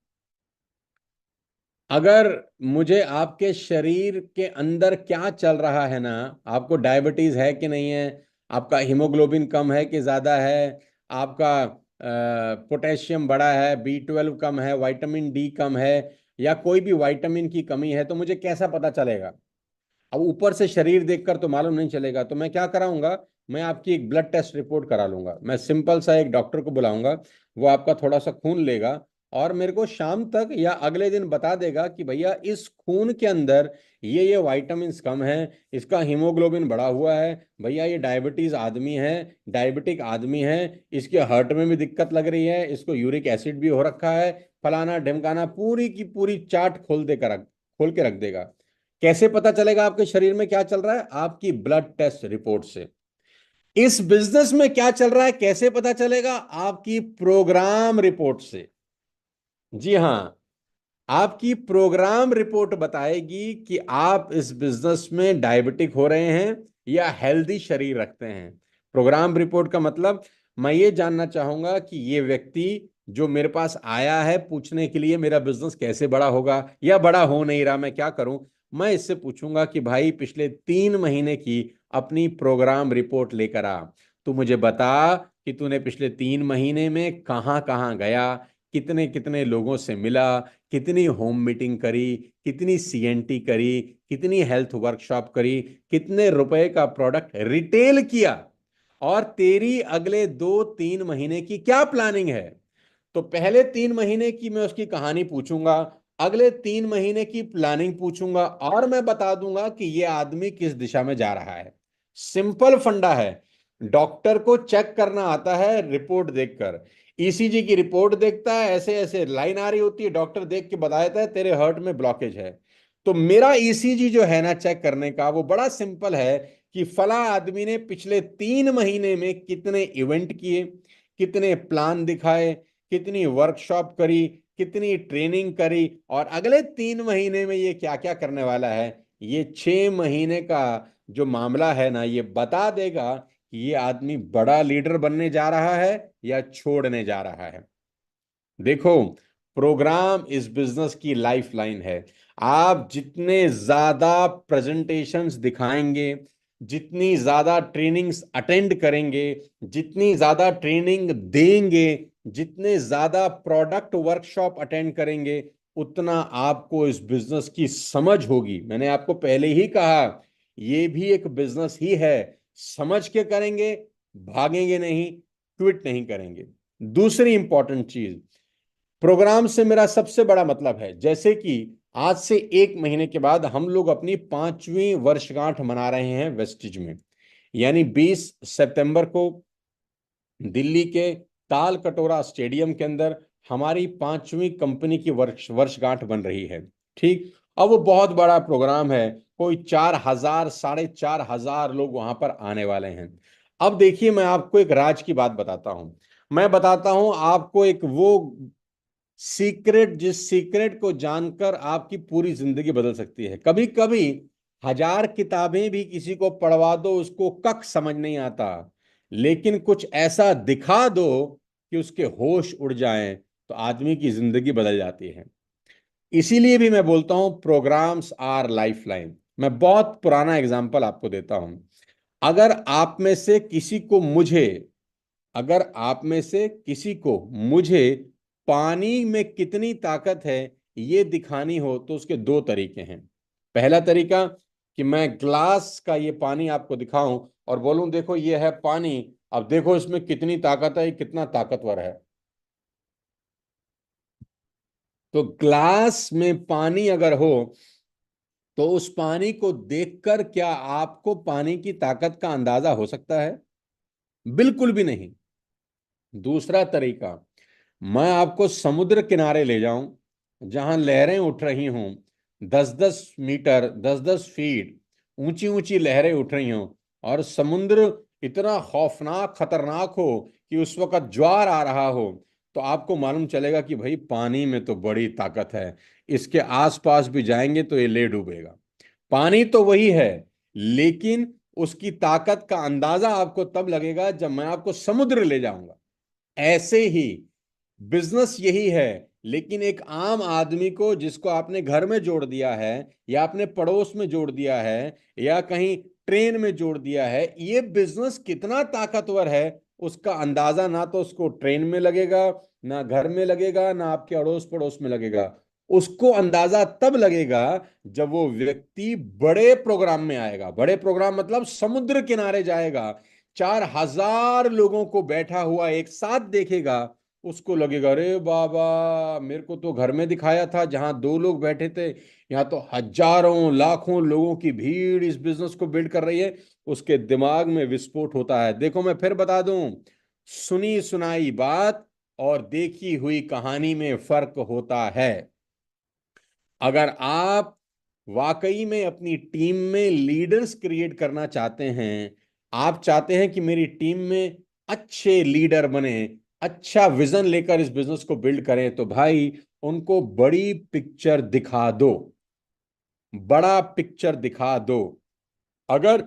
अगर मुझे आपके शरीर के अंदर क्या चल रहा है ना, आपको डायबिटीज है कि नहीं है, आपका हीमोग्लोबिन कम है कि ज़्यादा है, आपका पोटेशियम बढ़ा है, B12 कम है, विटामिन डी कम है, या कोई भी विटामिन की कमी है, तो मुझे कैसा पता चलेगा? अब ऊपर से शरीर देखकर तो मालूम नहीं चलेगा, तो मैं क्या कराऊंगा? मैं आपकी एक ब्लड टेस्ट रिपोर्ट करा लूंगा, मैं सिंपल सा एक डॉक्टर को बुलाऊंगा, वो आपका थोड़ा सा खून लेगा और मेरे को शाम तक या अगले दिन बता देगा कि भैया इस खून के अंदर ये विटामिन्स कम है, इसका हीमोग्लोबिन बढ़ा हुआ है, भैया ये डायबिटीज आदमी है, डायबिटिक आदमी है, इसके हार्ट में भी दिक्कत लग रही है, इसको यूरिक एसिड भी हो रखा है, फलाना ढिमकाना, पूरी की पूरी चार्ट खोल के रख देगा। कैसे पता चलेगा आपके शरीर में क्या चल रहा है? आपकी ब्लड टेस्ट रिपोर्ट से। इस बिजनेस में क्या चल रहा है कैसे पता चलेगा? आपकी प्रोग्राम रिपोर्ट से। जी हाँ, आपकी प्रोग्राम रिपोर्ट बताएगी कि आप इस बिजनेस में डायबिटिक हो रहे हैं या हेल्दी शरीर रखते हैं। प्रोग्राम रिपोर्ट का मतलब, मैं ये जानना चाहूंगा कि ये व्यक्ति जो मेरे पास आया है पूछने के लिए मेरा बिजनेस कैसे बड़ा होगा या बड़ा हो नहीं रहा, मैं क्या करूं, मैं इससे पूछूंगा कि भाई पिछले 3 महीने की अपनी प्रोग्राम रिपोर्ट लेकर आ। तू मुझे बता कि तूने पिछले 3 महीने में कहाँ कहाँ गया, कितने कितने लोगों से मिला, कितनी होम मीटिंग करी, कितनी CNT करी, कितनी हेल्थ वर्कशॉप करी, कितने रुपए का प्रोडक्ट रिटेल किया, और तेरी अगले 2-3 महीने की क्या प्लानिंग है? तो पहले 3 महीने की मैं उसकी कहानी पूछूंगा, अगले 3 महीने की प्लानिंग पूछूंगा, और मैं बता दूंगा कि ये आदमी किस दिशा में जा रहा है। सिंपल फंडा है। डॉक्टर को चेक करना आता है रिपोर्ट देखकर। ECG की रिपोर्ट देखता है, ऐसे ऐसे लाइन आ रही होती है, डॉक्टर देख के बता देता है तेरे हार्ट में ब्लॉकेज है। तो मेरा ECG जो है ना चेक करने का, वो बड़ा सिंपल है कि फला आदमी ने पिछले 3 महीने में कितने इवेंट किए, कितने प्लान दिखाए, कितनी वर्कशॉप करी, कितनी ट्रेनिंग करी, और अगले 3 महीने में ये क्या क्या करने वाला है। ये 6 महीने का जो मामला है ना, ये बता देगा कि ये आदमी बड़ा लीडर बनने जा रहा है या छोड़ने जा रहा है। देखो, प्रोग्राम इस बिजनेस की लाइफ लाइन है। आप जितने ज्यादा प्रेजेंटेशंस दिखाएंगे, जितनी ज्यादा ट्रेनिंग्स अटेंड करेंगे, जितनी ज्यादा ट्रेनिंग देंगे, जितने ज्यादा प्रोडक्ट वर्कशॉप अटेंड करेंगे, उतना आपको इस बिजनेस की समझ होगी। मैंने आपको पहले ही कहा, ये भी एक बिजनेस ही है। समझ के करेंगे, भागेंगे नहीं, क्विट नहीं करेंगे। दूसरी इंपॉर्टेंट चीज, प्रोग्राम से मेरा सबसे बड़ा मतलब है, जैसे कि आज से 1 महीने के बाद हम लोग अपनी 5वीं वर्षगांठ मना रहे हैं वेस्टिज में, यानी 20 सितंबर को दिल्ली के ताल कटोरा स्टेडियम के अंदर हमारी 5वीं कंपनी की वर्षगांठ बन रही है। ठीक, अब वो बहुत बड़ा प्रोग्राम है, कोई 4,000 4,500 लोग वहां पर आने वाले हैं। अब देखिए, मैं आपको एक राज की बात बताता हूं, मैं बताता हूं आपको एक वो सीक्रेट, जिस सीक्रेट को जानकर आपकी पूरी जिंदगी बदल सकती है। कभी कभी हजार किताबें भी किसी को पढ़वा दो, उसको कख समझ नहीं आता, लेकिन कुछ ऐसा दिखा दो कि उसके होश उड़ जाएं, तो आदमी की जिंदगी बदल जाती है। इसीलिए भी मैं बोलता हूं प्रोग्राम्स आर लाइफ लाइन। मैं बहुत पुराना एग्जाम्पल आपको देता हूं। अगर आप में से किसी को मुझे अगर आप में से किसी को मुझे पानी में कितनी ताकत है ये दिखानी हो, तो उसके दो तरीके हैं। पहला तरीका कि मैं ग्लास का ये पानी आपको दिखाऊं और बोलूं देखो ये है पानी, अब देखो इसमें कितनी ताकत है, ये कितना ताकतवर है। तो ग्लास में पानी अगर हो तो उस पानी को देखकर क्या आपको पानी की ताकत का अंदाजा हो सकता है? बिल्कुल भी नहीं। दूसरा तरीका, मैं आपको समुद्र किनारे ले जाऊं जहां लहरें उठ रही हों, 10-10 मीटर 10-10 फीट ऊंची ऊंची लहरें उठ रही हों, और समुद्र इतना खौफनाक खतरनाक हो कि उस वक्त ज्वार आ रहा हो, तो आपको मालूम चलेगा कि भाई पानी में तो बड़ी ताकत है, इसके आसपास भी जाएंगे तो ये ले डूबेगा। पानी तो वही है, लेकिन उसकी ताकत का अंदाजा आपको तब लगेगा जब मैं आपको समुद्र ले जाऊंगा। ऐसे ही बिजनेस यही है, लेकिन एक आम आदमी को जिसको आपने घर में जोड़ दिया है, या अपने पड़ोस में जोड़ दिया है, या कहीं ट्रेन में जोड़ दिया है, ये बिजनेस कितना ताकतवर है उसका अंदाजा ना तो उसको ट्रेन में लगेगा, ना घर में लगेगा, ना आपके अड़ोस पड़ोस में लगेगा। उसको अंदाजा तब लगेगा जब वो व्यक्ति बड़े प्रोग्राम में आएगा। बड़े प्रोग्राम मतलब समुद्र किनारे जाएगा, 4,000 लोगों को बैठा हुआ एक साथ देखेगा, उसको लगेगा अरे बाबा, मेरे को तो घर में दिखाया था जहां 2 लोग बैठे थे, यहाँ तो हजारों लाखों लोगों की भीड़ इस बिजनेस को बिल्ड कर रही है। उसके दिमाग में विस्फोट होता है। देखो मैं फिर बता दूं, सुनी सुनाई बात और देखी हुई कहानी में फर्क होता है। अगर आप वाकई में अपनी टीम में लीडर्स क्रिएट करना चाहते हैं, आप चाहते हैं कि मेरी टीम में अच्छे लीडर बने, अच्छा विजन लेकर इस बिजनेस को बिल्ड करें, तो भाई उनको बड़ी पिक्चर दिखा दो, बड़ा पिक्चर दिखा दो। अगर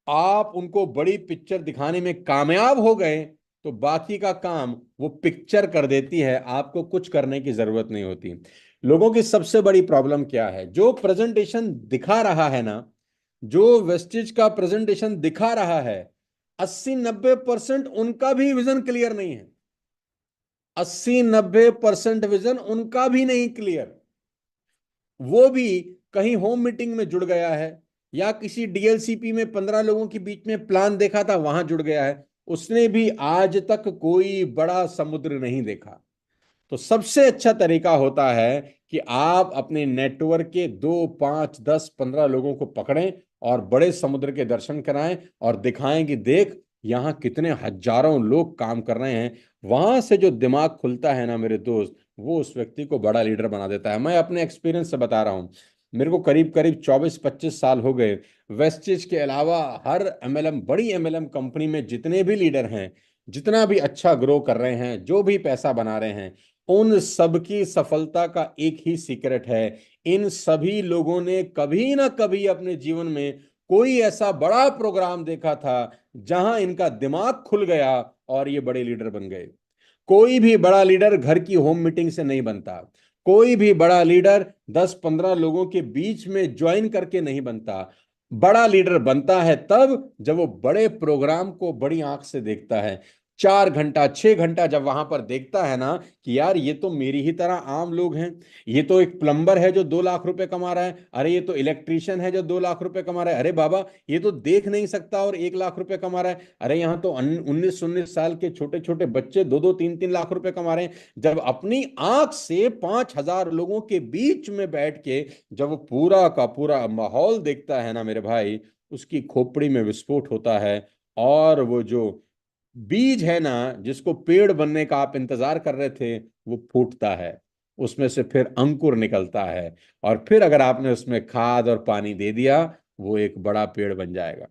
आप उनको बड़ी पिक्चर दिखाने में कामयाब हो गए, तो बाकी का काम वो पिक्चर कर देती है, आपको कुछ करने की जरूरत नहीं होती। लोगों की सबसे बड़ी प्रॉब्लम क्या है? जो प्रेजेंटेशन दिखा रहा है ना, जो वेस्टेज का प्रेजेंटेशन दिखा रहा है, 80-90% उनका भी विजन क्लियर नहीं है। 80-90% विजन उनका भी नहीं क्लियर। वो भी कहीं होम मीटिंग में जुड़ गया है, या किसी डीएलसीपी में 15 लोगों के बीच में प्लान देखा था वहां जुड़ गया है। उसने भी आज तक कोई बड़ा समुद्र नहीं देखा। तो सबसे अच्छा तरीका होता है कि आप अपने नेटवर्क के 2, 5, 10, 15 लोगों को पकड़ें और बड़े समुद्र के दर्शन कराएं और दिखाएं कि देख यहाँ कितने हजारों लोग काम कर रहे हैं। वहां से जो दिमाग खुलता है ना मेरे दोस्त, वो उस व्यक्ति को बड़ा लीडर बना देता है। मैं अपने एक्सपीरियंस से बता रहा हूं, मेरे को करीब करीब 24-25 साल हो गए। वेस्टेज के अलावा हर एमएलएम, बड़ी एमएलएम कंपनी में जितने भी लीडर हैं, जितना भी अच्छा ग्रो कर रहे हैं, जो भी पैसा बना रहे हैं, उन सबकी सफलता का एक ही सीक्रेट है। इन सभी लोगों ने कभी ना कभी अपने जीवन में कोई ऐसा बड़ा प्रोग्राम देखा था जहां इनका दिमाग खुल गया और ये बड़े लीडर बन गए। कोई भी बड़ा लीडर घर की होम मीटिंग से नहीं बनता। कोई भी बड़ा लीडर 10-15 लोगों के बीच में ज्वाइन करके नहीं बनता। बड़ा लीडर बनता है तब जब वो बड़े प्रोग्राम को बड़ी आंख से देखता है। 4 घंटा 6 घंटा जब वहां पर देखता है ना कि यार ये तो मेरी ही तरह आम लोग हैं, ये तो एक प्लम्बर है जो 2 लाख रुपए कमा रहा है, अरे ये तो इलेक्ट्रीशियन है जो 2 लाख रुपए कमा रहा है, अरे बाबा ये तो देख नहीं सकता और 1 लाख रुपए कमा रहा है, अरे यहाँ तो 19-19 साल के छोटे छोटे बच्चे 2-2, 3-3 लाख रुपए कमा रहे हैं। जब अपनी आंख से 5,000 लोगों के बीच में बैठ के जब वो पूरा का पूरा माहौल देखता है ना मेरे भाई, उसकी खोपड़ी में विस्फोट होता है। और वो जो बीज है ना, जिसको पेड़ बनने का आप इंतजार कर रहे थे, वो फूटता है, उसमें से फिर अंकुर निकलता है, और फिर अगर आपने उसमें खाद और पानी दे दिया, वो एक बड़ा पेड़ बन जाएगा।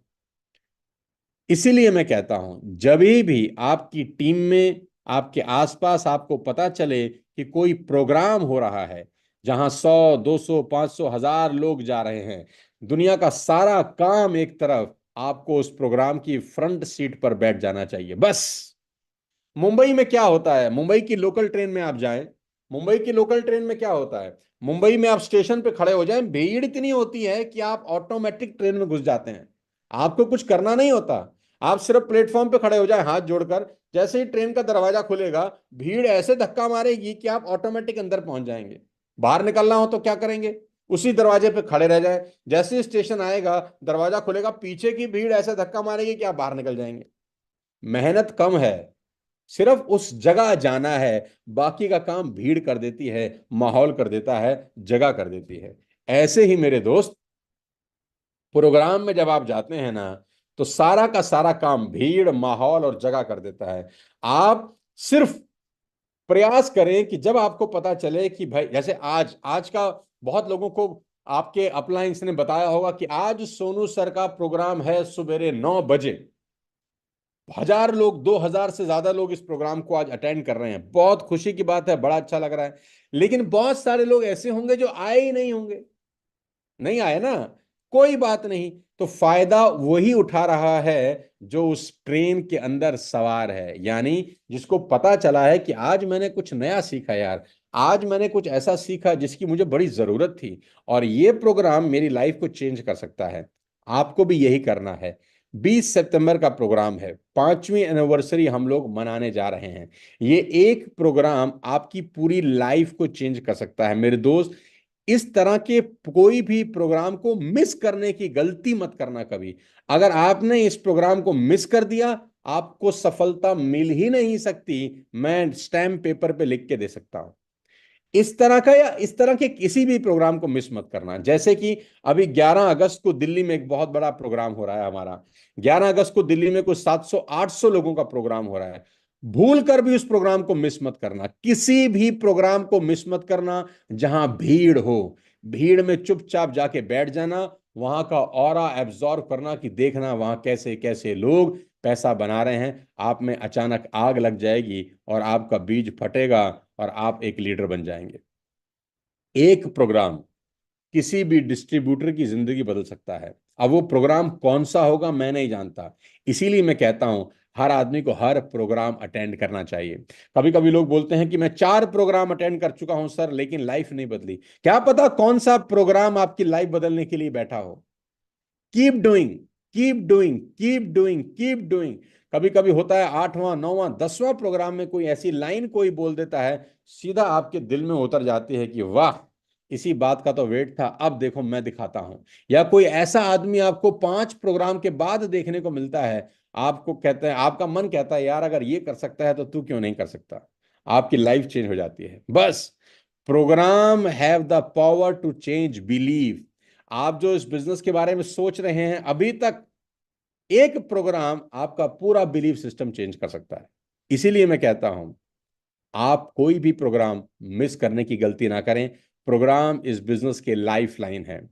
इसीलिए मैं कहता हूं, जब भी आपकी टीम में, आपके आसपास आपको पता चले कि कोई प्रोग्राम हो रहा है जहां 100, 200, 500, 1,000 लोग जा रहे हैं, दुनिया का सारा काम एक तरफ, आपको उस प्रोग्राम की फ्रंट सीट पर बैठ जाना चाहिए बस। मुंबई में क्या होता है, मुंबई की लोकल ट्रेन में आप जाएं, मुंबई की लोकल ट्रेन में क्या होता है, मुंबई में आप स्टेशन पे खड़े हो जाएं, भीड़ इतनी होती है कि आप ऑटोमेटिक ट्रेन में घुस जाते हैं। आपको कुछ करना नहीं होता, आप सिर्फ प्लेटफॉर्म पे खड़े हो जाएं हाथ जोड़कर, जैसे ही ट्रेन का दरवाजा खुलेगा, भीड़ ऐसे धक्का मारेगी कि आप ऑटोमेटिक अंदर पहुंच जाएंगे। बाहर निकलना हो तो क्या करेंगे, उसी दरवाजे पे खड़े रह जाए, जैसे ही स्टेशन आएगा, दरवाजा खुलेगा, पीछे की भीड़ ऐसे धक्का मारेगी कि आप बाहर निकल जाएंगे। मेहनत कम है, सिर्फ उस जगह जाना है, बाकी का काम भीड़ कर देती है, माहौल कर देता है, जगह कर देती है। ऐसे ही मेरे दोस्त, प्रोग्राम में जब आप जाते हैं ना, तो सारा का सारा काम भीड़, माहौल और जगह कर देता है। आप सिर्फ प्रयास करें कि जब आपको पता चले कि भाई, जैसे आज आज का, बहुत लोगों को आपके अपलाइंस ने बताया होगा कि आज सोनू सर का प्रोग्राम है सवेरे 9 बजे। 1,000 लोग, 2,000 से ज्यादा लोग इस प्रोग्राम को आज अटेंड कर रहे हैं। बहुत खुशी की बात है, बड़ा अच्छा लग रहा है। लेकिन बहुत सारे लोग ऐसे होंगे जो आए ही नहीं होंगे, नहीं आए ना, कोई बात नहीं। तो फायदा वही उठा रहा है जो उस ट्रेन के अंदर सवार है, यानी जिसको पता चला है कि आज मैंने कुछ नया सीखा यार, आज मैंने कुछ ऐसा सीखा जिसकी मुझे बड़ी जरूरत थी, और ये प्रोग्राम मेरी लाइफ को चेंज कर सकता है। आपको भी यही करना है। 20 सितंबर का प्रोग्राम है, 5वीं एनिवर्सरी हम लोग मनाने जा रहे हैं। ये एक प्रोग्राम आपकी पूरी लाइफ को चेंज कर सकता है मेरे दोस्त। इस तरह के कोई भी प्रोग्राम को मिस करने की गलती मत करना कभी। अगर आपने इस प्रोग्राम को मिस कर दिया, आपको सफलता मिल ही नहीं सकती। मैं स्टैम्प पेपर पे लिख के दे सकता हूं। इस तरह का या इस तरह के किसी भी प्रोग्राम को मिस मत करना। जैसे कि अभी 11 अगस्त को दिल्ली में एक बहुत बड़ा प्रोग्राम हो रहा है हमारा। 11 अगस्त को दिल्ली में कुछ 700-800 लोगों का प्रोग्राम हो रहा है। भूल कर भी उस प्रोग्राम को मिस मत करना, किसी भी प्रोग्राम को मिस मत करना जहां भीड़ हो। भीड़ में चुपचाप जाके बैठ जाना, वहां का ऑरा एब्जॉर्व करना कि देखना वहां कैसे कैसे लोग पैसा बना रहे हैं। आप में अचानक आग लग जाएगी और आपका बीज फटेगा और आप एक लीडर बन जाएंगे। एक प्रोग्राम किसी भी डिस्ट्रीब्यूटर की जिंदगी बदल सकता है। अब वो प्रोग्राम कौन सा होगा मैं नहीं जानता, इसीलिए मैं कहता हूं हर आदमी को हर प्रोग्राम अटेंड करना चाहिए। कभी कभी लोग बोलते हैं कि मैं 4 प्रोग्राम अटेंड कर चुका हूं सर, लेकिन लाइफ नहीं बदली। क्या पता कौन सा प्रोग्राम आपकी लाइफ बदलने के लिए बैठा हो। Keep doing, keep doing, keep doing, keep doing. कभी कभी होता है 8वां 9वां 10वां प्रोग्राम में कोई ऐसी लाइन कोई बोल देता है, सीधा आपके दिल में उतर जाती है कि वाह, इसी बात का तो वेट था, अब देखो मैं दिखाता हूं। या कोई ऐसा आदमी आपको 5 प्रोग्राम के बाद देखने को मिलता है, आपको कहते हैं, आपका मन कहता है यार अगर ये कर सकता है तो तू क्यों नहीं कर सकता। आपकी लाइफ चेंज हो जाती है बस। Program have the power to change believe. आप जो इस बिजनेस के बारे में सोच रहे हैं अभी तक, एक प्रोग्राम आपका पूरा बिलीफ सिस्टम चेंज कर सकता है। इसीलिए मैं कहता हूं आप कोई भी प्रोग्राम मिस करने की गलती ना करें। प्रोग्राम इस बिजनेस के लाइफ लाइन है।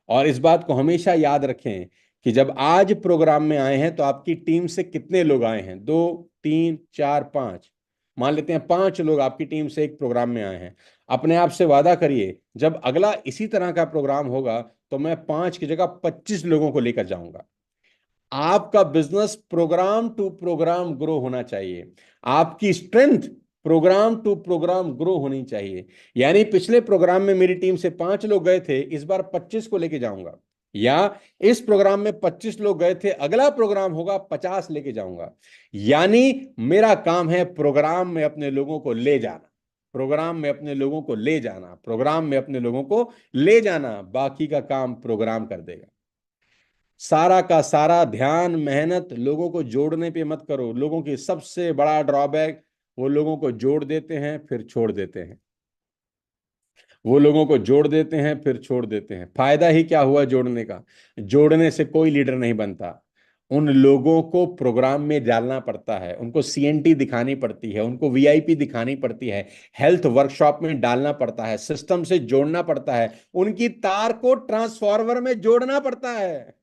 और इस बात को हमेशा याद रखें कि जब आज प्रोग्राम में आए हैं तो आपकी टीम से कितने लोग आए हैं, 2 3 4 5, मान लेते हैं 5 लोग आपकी टीम से एक प्रोग्राम में आए हैं। अपने आप से वादा करिए जब अगला इसी तरह का प्रोग्राम होगा तो मैं 5 की जगह 25 लोगों को लेकर जाऊंगा। आपका business program to program grow होना चाहिए। आपकी strength program to program grow होनी चाहिए। यानी पिछले प्रोग्राम में मेरी टीम से 5 लोग गए थे, इस बार 25 को लेके जाऊंगा। या इस प्रोग्राम में 25 लोग गए थे, अगला प्रोग्राम होगा 50 लेके जाऊंगा। यानी मेरा काम है प्रोग्राम में अपने लोगों को ले जाना, प्रोग्राम में अपने लोगों को ले जाना, प्रोग्राम में अपने लोगों को ले जाना। बाकी का काम प्रोग्राम कर देगा। सारा का सारा ध्यान मेहनत लोगों को जोड़ने पे मत करो। लोगों की सबसे बड़ा ड्रॉबैक, वो लोगों को जोड़ देते हैं फिर छोड़ देते हैं। वो लोगों को जोड़ देते हैं फिर छोड़ देते हैं। फायदा ही क्या हुआ जोड़ने का। जोड़ने से कोई लीडर नहीं बनता। उन लोगों को प्रोग्राम में डालना पड़ता है, उनको सीएनटी दिखानी पड़ती है, उनको वीआईपी दिखानी पड़ती है, हेल्थ वर्कशॉप में डालना पड़ता है, सिस्टम से जोड़ना पड़ता है, उनकी तार को ट्रांसफार्मर में जोड़ना पड़ता है।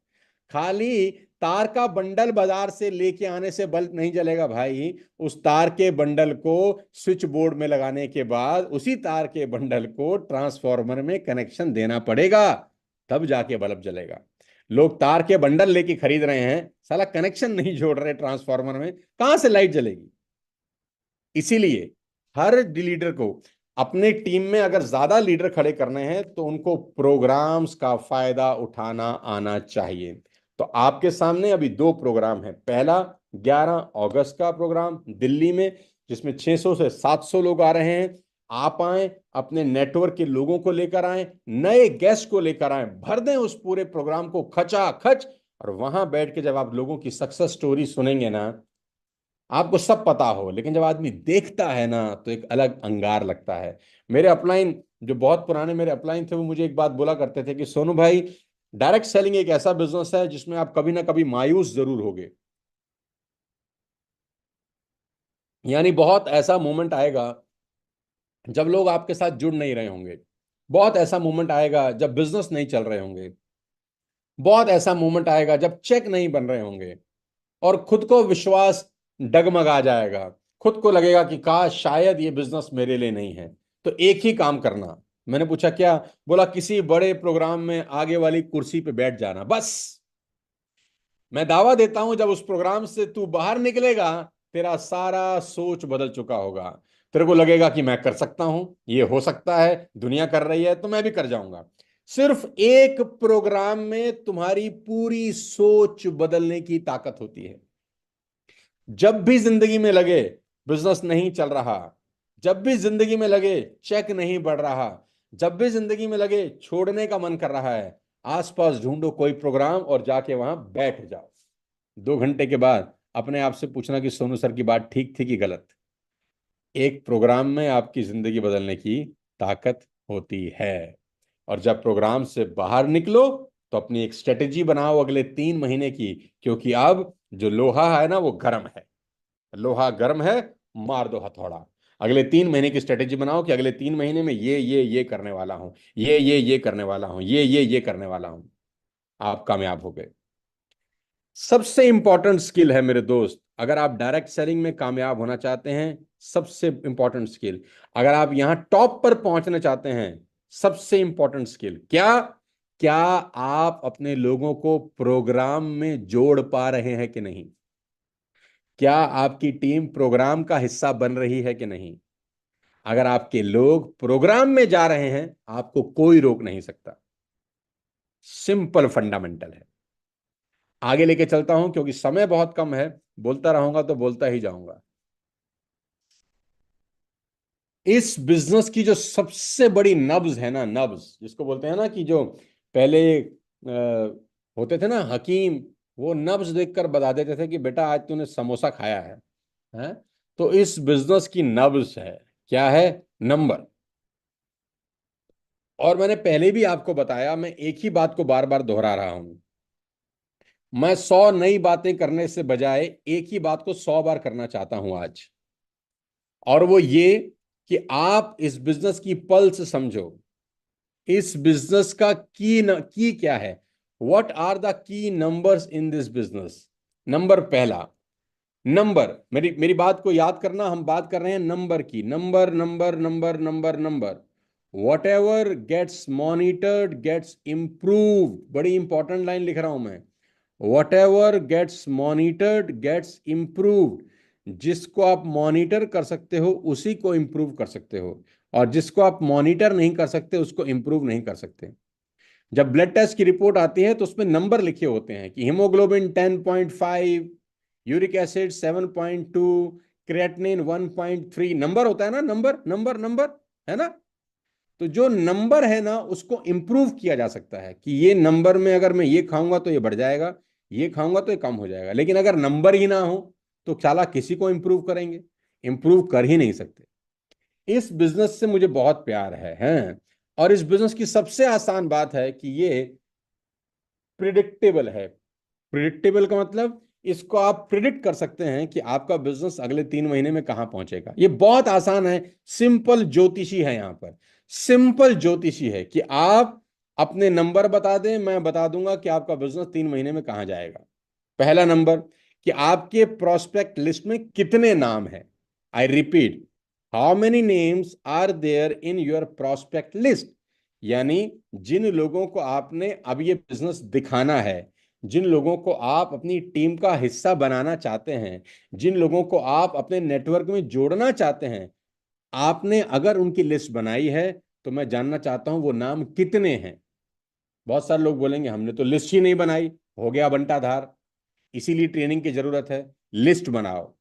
खाली तार का बंडल बाजार से लेके आने से बल्ब नहीं जलेगा भाई। उस तार के बंडल को स्विच बोर्ड में लगाने के बाद उसी तार के बंडल को ट्रांसफार्मर में कनेक्शन देना पड़ेगा, तब जाके बल्ब जलेगा। लोग तार के बंडल लेके खरीद रहे हैं, साला कनेक्शन नहीं जोड़ रहे ट्रांसफार्मर में, कहां से लाइट जलेगी। इसीलिए हर लीडर को अपने टीम में अगर ज्यादा लीडर खड़े करने हैं तो उनको प्रोग्राम्स का फायदा उठाना आना चाहिए। तो आपके सामने अभी दो प्रोग्राम है। पहला 11 अगस्त का प्रोग्राम दिल्ली में, जिसमें 600 से 700 लोग आ रहे हैं। आप आए, अपने नेटवर्क के लोगों को लेकर आए, नए गेस्ट को लेकर आए, भर दें उस पूरे प्रोग्राम को खचाखच। और वहां बैठ के जब आप लोगों की सक्सेस स्टोरी सुनेंगे ना, आपको सब पता हो, लेकिन जब आदमी देखता है ना तो एक अलग अंगार लगता है। मेरे अपलाइन, जो बहुत पुराने मेरे अपलाइन थे, वो मुझे एक बात बोला करते थे कि सोनू भाई, डायरेक्ट सेलिंग एक ऐसा बिजनेस है जिसमें आप कभी ना कभी मायूस जरूर होगे। यानी बहुत ऐसा मोमेंट आएगा जब लोग आपके साथ जुड़ नहीं रहे होंगे। बहुत ऐसा मोमेंट आएगा जब बिजनेस नहीं चल रहे होंगे। बहुत ऐसा मोमेंट आएगा जब चेक नहीं बन रहे होंगे। और खुद को विश्वास डगमगा जाएगा। खुद को लगेगा कि काश शायद ये बिजनेस मेरे लिए नहीं है। तो एक ही काम करना। मैंने पूछा क्या? बोला किसी बड़े प्रोग्राम में आगे वाली कुर्सी पे बैठ जाना बस। मैं दावा देता हूं जब उस प्रोग्राम से तू बाहर निकलेगा, तेरा सारा सोच बदल चुका होगा। तेरे को लगेगा कि मैं कर सकता हूं, ये हो सकता है, दुनिया कर रही है तो मैं भी कर जाऊंगा। सिर्फ एक प्रोग्राम में तुम्हारी पूरी सोच बदलने की ताकत होती है। जब भी जिंदगी में लगे बिजनेस नहीं चल रहा, जब भी जिंदगी में लगे चेक नहीं बढ़ रहा, जब भी जिंदगी में लगे छोड़ने का मन कर रहा है, आसपास ढूंढो कोई प्रोग्राम और जाके वहां बैठ जाओ। 2 घंटे के बाद अपने आप से पूछना कि सोनू सर की बात ठीक थी कि गलत। एक प्रोग्राम में आपकी जिंदगी बदलने की ताकत होती है। और जब प्रोग्राम से बाहर निकलो तो अपनी एक स्ट्रेटेजी बनाओ अगले 3 महीने की, क्योंकि अब जो लोहा है ना वो गर्म है। लोहा गर्म है, मार दो हथौड़ा। अगले 3 महीने की स्ट्रेटेजी बनाओ कि अगले 3 महीने में ये करने वाला हूं, ये करने वाला हूं, ये करने वाला हूं। आप कामयाब हो गए। सबसे इंपॉर्टेंट स्किल है मेरे दोस्त, अगर आप डायरेक्ट सेलिंग में कामयाब होना चाहते हैं, सबसे इंपॉर्टेंट स्किल, अगर आप यहां टॉप पर पहुंचना चाहते हैं, सबसे इंपॉर्टेंट स्किल क्या? क्या आप अपने लोगों को प्रोग्राम में जोड़ पा रहे हैं कि नहीं? क्या आपकी टीम प्रोग्राम का हिस्सा बन रही है कि नहीं? अगर आपके लोग प्रोग्राम में जा रहे हैं, आपको कोई रोक नहीं सकता। सिंपल फंडामेंटल है। आगे लेके चलता हूं क्योंकि समय बहुत कम है, बोलता रहूंगा तो बोलता ही जाऊंगा। इस बिजनेस की जो सबसे बड़ी नब्ज है ना, नब्ज जिसको बोलते हैं ना, कि जो पहले होते थे ना हकीम, वो नब्ज देखकर बता देते थे कि बेटा आज तूने समोसा खाया है? तो इस बिजनेस की नब्ज है, क्या है? नंबर। और मैंने पहले भी आपको बताया, मैं एक ही बात को बार बार दोहरा रहा हूं। मैं 100 नई बातें करने से बजाय एक ही बात को 100 बार करना चाहता हूं आज। और वो ये कि आप इस बिजनेस की पल्स समझो। इस बिजनेस का की क्या है? What are the key numbers in this business? Number पहला, नंबर, मेरी मेरी बात को याद करना, हम बात कर रहे हैं नंबर की। Number number number number number. Whatever gets monitored gets improved. बड़ी इंपॉर्टेंट लाइन लिख रहा हूं मैं। Whatever gets monitored gets improved. जिसको आप मॉनिटर कर सकते हो उसी को इंप्रूव कर सकते हो, और जिसको आप मॉनिटर नहीं कर सकते उसको इंप्रूव नहीं कर सकते। जब ब्लड टेस्ट की रिपोर्ट आती है तो उसमें नंबर लिखे होते हैं कि haemoglobin 10.5, uric acid 7.2, creatinine 1.3। Number होता है ना, नंबर नंबर नंबर, है ना? तो जो नंबर है ना उसको इंप्रूव किया जा सकता है कि ये नंबर में अगर मैं ये खाऊंगा तो ये बढ़ जाएगा, ये खाऊंगा तो ये कम हो जाएगा। लेकिन अगर नंबर ही ना हो तो साला किसी को इंप्रूव करेंगे? इंप्रूव कर ही नहीं सकते। इस बिजनेस से मुझे बहुत प्यार है, हैं? और इस बिजनेस की सबसे आसान बात है कि ये प्रिडिक्टेबल है। प्रिडिक्टेबल का मतलब, इसको आप प्रिडिक्ट कर सकते हैं कि आपका बिजनेस अगले 3 महीने में कहां पहुंचेगा। ये बहुत आसान है। सिंपल ज्योतिषी है यहां पर। सिंपल ज्योतिषी है कि आप अपने नंबर बता दें, मैं बता दूंगा कि आपका बिजनेस 3 महीने में कहां जाएगा। पहला नंबर, कि आपके प्रोस्पेक्ट लिस्ट में कितने नाम हैं। I repeat, how many names are there in your prospect list? यानी जिन लोगों को आपने अब ये बिजनेस दिखाना है, जिन लोगों को आप अपनी टीम का हिस्सा बनाना चाहते हैं, जिन लोगों को आप अपने नेटवर्क में जोड़ना चाहते हैं, आपने अगर उनकी लिस्ट बनाई है तो मैं जानना चाहता हूं वो नाम कितने हैं। बहुत सारे लोग बोलेंगे हमने तो लिस्ट ही नहीं बनाई, हो गया बंटाधार। इसीलिए ट्रेनिंग की जरूरत है। लिस्ट बनाओ,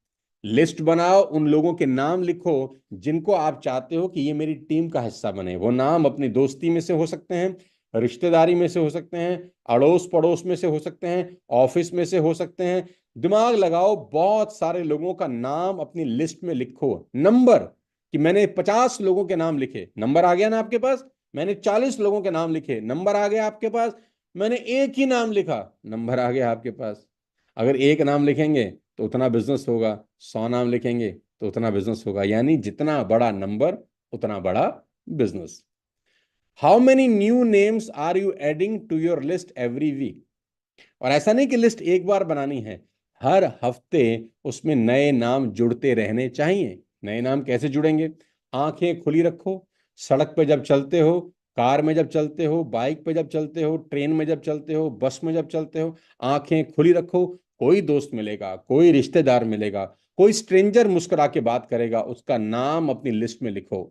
लिस्ट बनाओ, उन लोगों के नाम लिखो जिनको आप चाहते हो कि ये मेरी टीम का हिस्सा बने। वो नाम अपनी दोस्ती में से हो सकते हैं, रिश्तेदारी में से हो सकते हैं, अड़ोस पड़ोस में से हो सकते हैं, ऑफिस में से हो सकते हैं। दिमाग लगाओ, बहुत सारे लोगों का नाम अपनी लिस्ट में लिखो। नंबर, कि मैंने 50 लोगों के नाम लिखे, नंबर आ गया ना आपके पास। मैंने 40 लोगों के नाम लिखे, नंबर आ गया आपके पास। मैंने एक ही नाम लिखा, नंबर आ गया आपके पास। अगर एक नाम लिखेंगे तो उतना बिजनेस होगा, 100 नाम लिखेंगे तो उतना बिजनेस होगा। यानी जितना बड़ा नंबर उतना बड़ा business. How many new names are you adding to your list every week? और ऐसा नहीं कि लिस्ट एक बार बनानी है, हर हफ्ते उसमें नए नाम जुड़ते रहने चाहिए। नए नाम कैसे जुड़ेंगे? आंखें खुली रखो, सड़क पे जब चलते हो, कार में जब चलते हो, बाइक पे जब चलते हो, ट्रेन में जब चलते हो, बस में जब चलते हो, आंखें खुली रखो। कोई दोस्त मिलेगा, कोई रिश्तेदार मिलेगा, कोई स्ट्रेंजर मुस्कुरा के बात करेगा, उसका नाम अपनी लिस्ट में लिखो।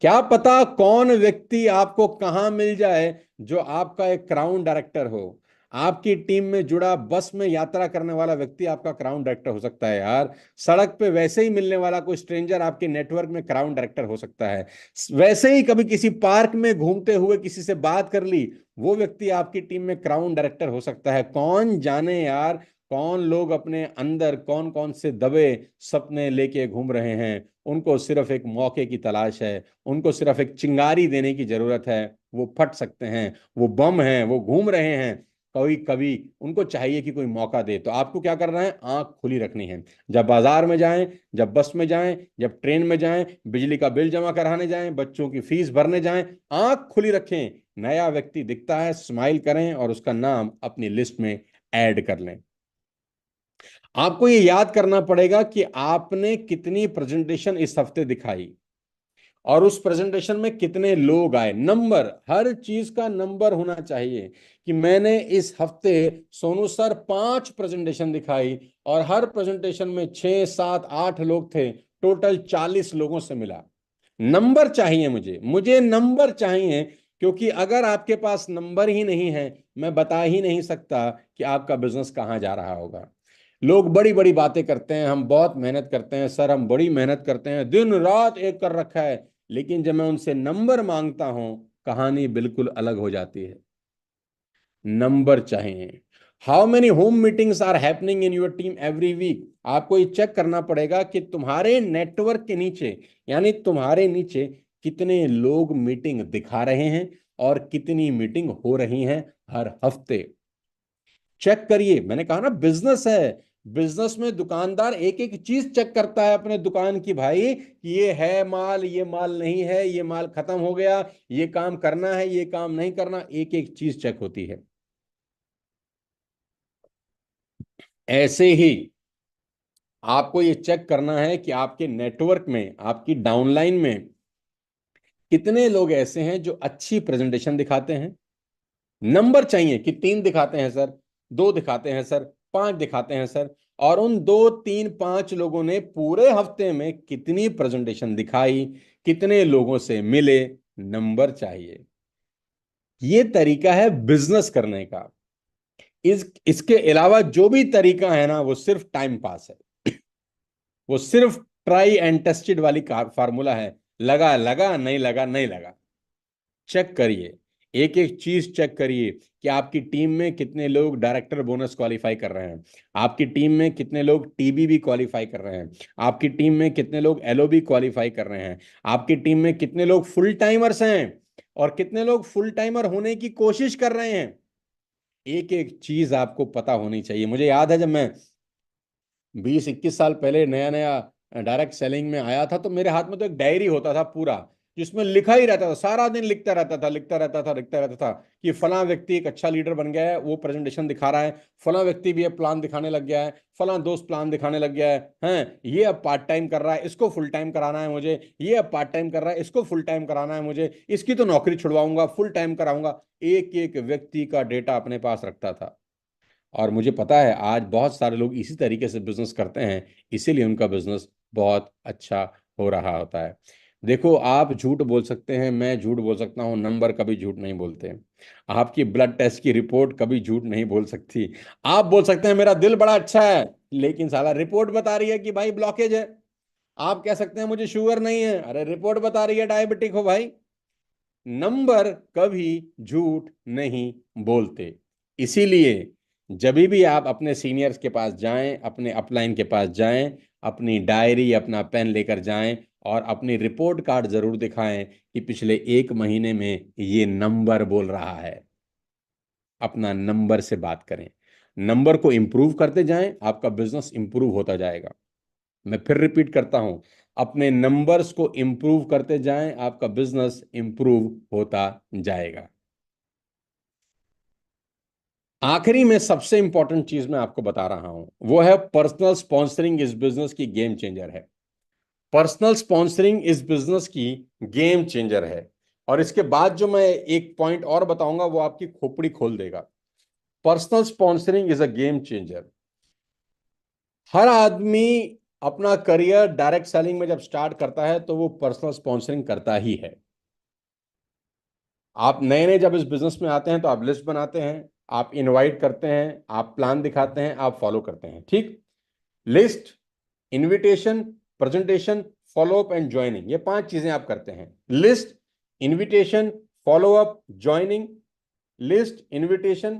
क्या पता कौन व्यक्ति आपको कहां मिल जाए जो आपका एक क्राउन डायरेक्टर हो। आपकी टीम में जुड़ा बस में यात्रा करने वाला व्यक्ति आपका क्राउन डायरेक्टर हो सकता है यार। सड़क पे वैसे ही मिलने वाला कोई स्ट्रेंजर आपके नेटवर्क में क्राउन डायरेक्टर हो सकता है। वैसे ही कभी किसी पार्क में घूमते हुए किसी से बात कर ली, वो व्यक्ति आपकी टीम में क्राउन डायरेक्टर हो सकता है। कौन जाने यार, कौन लोग अपने अंदर कौन कौन से दबे सपने लेके घूम रहे हैं। उनको सिर्फ एक मौके की तलाश है, उनको सिर्फ एक चिंगारी देने की जरूरत है। वो फट सकते हैं, वो बम हैं, वो घूम रहे हैं। कभी कभी उनको चाहिए कि कोई मौका दे। तो आपको क्या करना है? आंख खुली रखनी है। जब बाजार में जाएं, जब बस में जाएं, जब ट्रेन में जाएं, बिजली का बिल जमा कराने जाएं, बच्चों की फीस भरने जाएं, आंख खुली रखें। नया व्यक्ति दिखता है, स्माइल करें और उसका नाम अपनी लिस्ट में ऐड कर लें। आपको ये याद करना पड़ेगा कि आपने कितनी प्रेजेंटेशन इस हफ्ते दिखाई और उस प्रेजेंटेशन में कितने लोग आए। नंबर, हर चीज का नंबर होना चाहिए कि मैंने इस हफ्ते सोनू सर 5 प्रेजेंटेशन दिखाई और हर प्रेजेंटेशन में 6 7 8 लोग थे, टोटल 40 लोगों से मिला। नंबर चाहिए, मुझे नंबर चाहिए। क्योंकि अगर आपके पास नंबर ही नहीं है, मैं बता ही नहीं सकता कि आपका बिजनेस कहाँ जा रहा होगा। लोग बड़ी बड़ी बातें करते हैं, हम बहुत मेहनत करते हैं सर, हम बड़ी मेहनत करते हैं, दिन रात एक कर रखा है, लेकिन जब मैं उनसे नंबर मांगता हूं, कहानी बिल्कुल अलग हो जाती है। नंबर चाहिए। How many home meetings are happening in your team every week? आपको ये चेक करना पड़ेगा कि तुम्हारे नेटवर्क के नीचे, यानी तुम्हारे नीचे कितने लोग मीटिंग दिखा रहे हैं और कितनी मीटिंग हो रही हैं हर हफ्ते। चेक करिए। मैंने कहा ना, बिजनेस है। बिजनेस में दुकानदार एक एक चीज चेक करता है अपने दुकान की, भाई कि ये है माल, ये माल नहीं है, ये माल खत्म हो गया, ये काम करना है, ये काम नहीं करना, एक एक चीज चेक होती है। ऐसे ही आपको ये चेक करना है कि आपके नेटवर्क में, आपकी डाउनलाइन में कितने लोग ऐसे हैं जो अच्छी प्रेजेंटेशन दिखाते हैं। नंबर चाहिए कि 3 दिखाते हैं सर, 2 दिखाते हैं सर, 5 दिखाते हैं सर। और उन 2 3 5 लोगों ने पूरे हफ्ते में कितनी प्रेजेंटेशन दिखाई, कितने लोगों से मिले, नंबर चाहिए। ये तरीका है बिजनेस करने का। इसके अलावा जो भी तरीका है ना, वो सिर्फ टाइम पास है। वो सिर्फ ट्राई एंड टेस्टेड वाली फार्मूला है। लगा लगा, नहीं लगा नहीं लगा। चेक करिए, एक एक चीज चेक करिए कि आपकी टीम में कितने लोग डायरेक्टर बोनस क्वालिफाई कर रहे हैं, आपकी टीम में कितने लोग टीबीबी क्वालिफाई कर रहे हैं, आपकी टीम में कितने लोग एलओबी क्वालिफाई कर रहे हैं, आपकी टीम में कितने लोग फुल टाइमर्स हैं और कितने लोग फुल टाइमर होने की कोशिश कर रहे हैं। एक एक चीज आपको पता होनी चाहिए। मुझे याद है जब मैं 20 21 साल पहले नया नया डायरेक्ट सेलिंग में आया था, तो मेरे हाथ में तो एक डायरी होता था पूरा। जिसमें लिखा ही रहता था, सारा दिन लिखता रहता था, लिखता रहता था कि फलां व्यक्ति एक अच्छा लीडर बन गया है, वो प्रेजेंटेशन दिखा रहा है, फलां व्यक्ति भी अब प्लान दिखाने लग गया है, फलां दोस्त प्लान दिखाने लग गया है, हैं ये अब पार्ट टाइम कर रहा है, इसको फुल टाइम कराना है मुझे, ये अब पार्ट टाइम कर रहा है, इसको फुल टाइम कराना है मुझे, इसकी तो नौकरी छुड़वाऊंगा, फुल टाइम कराऊंगा। एक एक व्यक्ति का डेटा अपने पास रखता था। और मुझे पता है आज बहुत सारे लोग इसी तरीके से बिजनेस करते हैं, इसीलिए उनका बिजनेस बहुत अच्छा हो रहा होता है। देखो, आप झूठ बोल सकते हैं, मैं झूठ बोल सकता हूं, नंबर कभी झूठ नहीं बोलते। आपकी ब्लड टेस्ट की रिपोर्ट कभी झूठ नहीं बोल सकती। आप बोल सकते हैं मेरा दिल बड़ा अच्छा है, लेकिन साला रिपोर्ट बता रही है कि भाई ब्लॉकेज है। आप कह सकते हैं मुझे शुगर नहीं है, अरे रिपोर्ट बता रही है डायबिटिक हो भाई। नंबर कभी झूठ नहीं बोलते। इसीलिए जब भी आप अपने सीनियर्स के पास जाएं, अपने अपलाइन के पास जाएं, अपनी डायरी अपना पेन लेकर जाएं और अपनी रिपोर्ट कार्ड जरूर दिखाएं कि पिछले 1 महीने में ये नंबर बोल रहा है। अपना नंबर से बात करें, नंबर को इंप्रूव करते जाएं, आपका बिजनेस इंप्रूव होता जाएगा। मैं फिर रिपीट करता हूं, अपने नंबर्स को इंप्रूव करते जाएं, आपका बिजनेस इंप्रूव होता जाएगा। आखिरी में सबसे इंपॉर्टेंट चीज मैं आपको बता रहा हूं, वो है पर्सनल स्पॉन्सरिंग इस बिजनेस की गेम चेंजर है। पर्सनल स्पॉन्सरिंग इस बिजनेस की गेम चेंजर है। और इसके बाद जो मैं एक पॉइंट और बताऊंगा वो आपकी खोपड़ी खोल देगा। Personal sponsoring is a game changer. हर आदमी अपना करियर डायरेक्ट सेलिंग में जब स्टार्ट करता है तो वो पर्सनल स्पॉन्सरिंग करता ही है। आप नए नए जब इस बिजनेस में आते हैं तो आप लिस्ट बनाते हैं, आप इनवाइट करते हैं, आप प्लान दिखाते हैं, आप फॉलो करते हैं, ठीक। List, invitation, presentation, follow up and joining, ये 5 चीजें आप करते हैं। List, invitation, follow up, joining. List, invitation,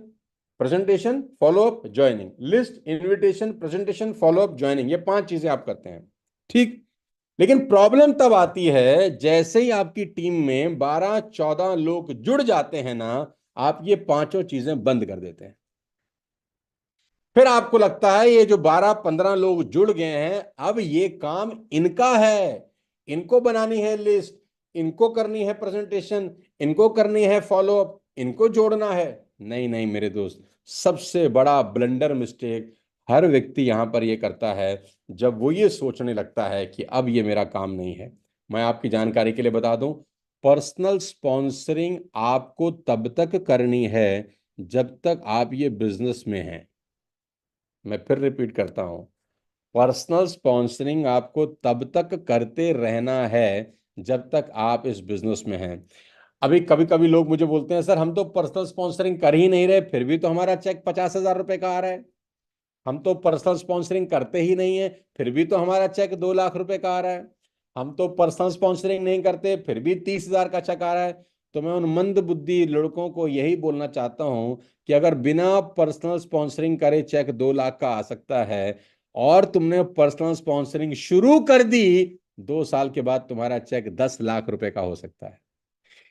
presentation, follow up, joining. List, invitation, presentation, follow up, joining, ये 5 चीजें आप करते हैं, ठीक। लेकिन प्रॉब्लम तब आती है जैसे ही आपकी टीम में 12-14 लोग जुड़ जाते हैं ना, आप ये पांचों चीजें बंद कर देते हैं। फिर आपको लगता है ये जो 12-15 लोग जुड़ गए हैं, अब ये काम इनका है, इनको बनानी है लिस्ट, इनको करनी है प्रेजेंटेशन, इनको करनी है फॉलोअप, इनको जोड़ना है। नहीं नहीं मेरे दोस्त, सबसे बड़ा ब्लंडर मिस्टेक हर व्यक्ति यहां पर ये करता है जब वो ये सोचने लगता है कि अब ये मेरा काम नहीं है। मैं आपकी जानकारी के लिए बता दूं, पर्सनल स्पॉन्सरिंग आपको तब तक करनी है जब तक आप ये बिजनेस में हैं। मैं फिर रिपीट करता हूं, पर्सनल स्पॉन्सरिंग आपको तब तक करते रहना है जब तक आप इस बिजनेस में हैं। अभी कभी कभी लोग मुझे बोलते हैं सर हम तो पर्सनल स्पॉन्सरिंग कर ही नहीं रहे, फिर भी तो हमारा चेक 50,000 रुपए का आ रहा है। हम तो पर्सनल स्पॉन्सरिंग करते ही नहीं है, फिर भी तो हमारा चेक 2 लाख रुपए का आ रहा है। हम तो पर्सनल स्पॉन्सरिंग नहीं करते, फिर भी 30,000 का चेक आ रहा है। तो मैं उन मंद बुद्धि लड़कों को यही बोलना चाहता हूं कि अगर बिना पर्सनल स्पॉन्सरिंग करे चेक 2 लाख का आ सकता है, और तुमने पर्सनल स्पॉन्सरिंग शुरू कर दी, 2 साल के बाद तुम्हारा चेक 10 लाख रुपए का हो सकता है।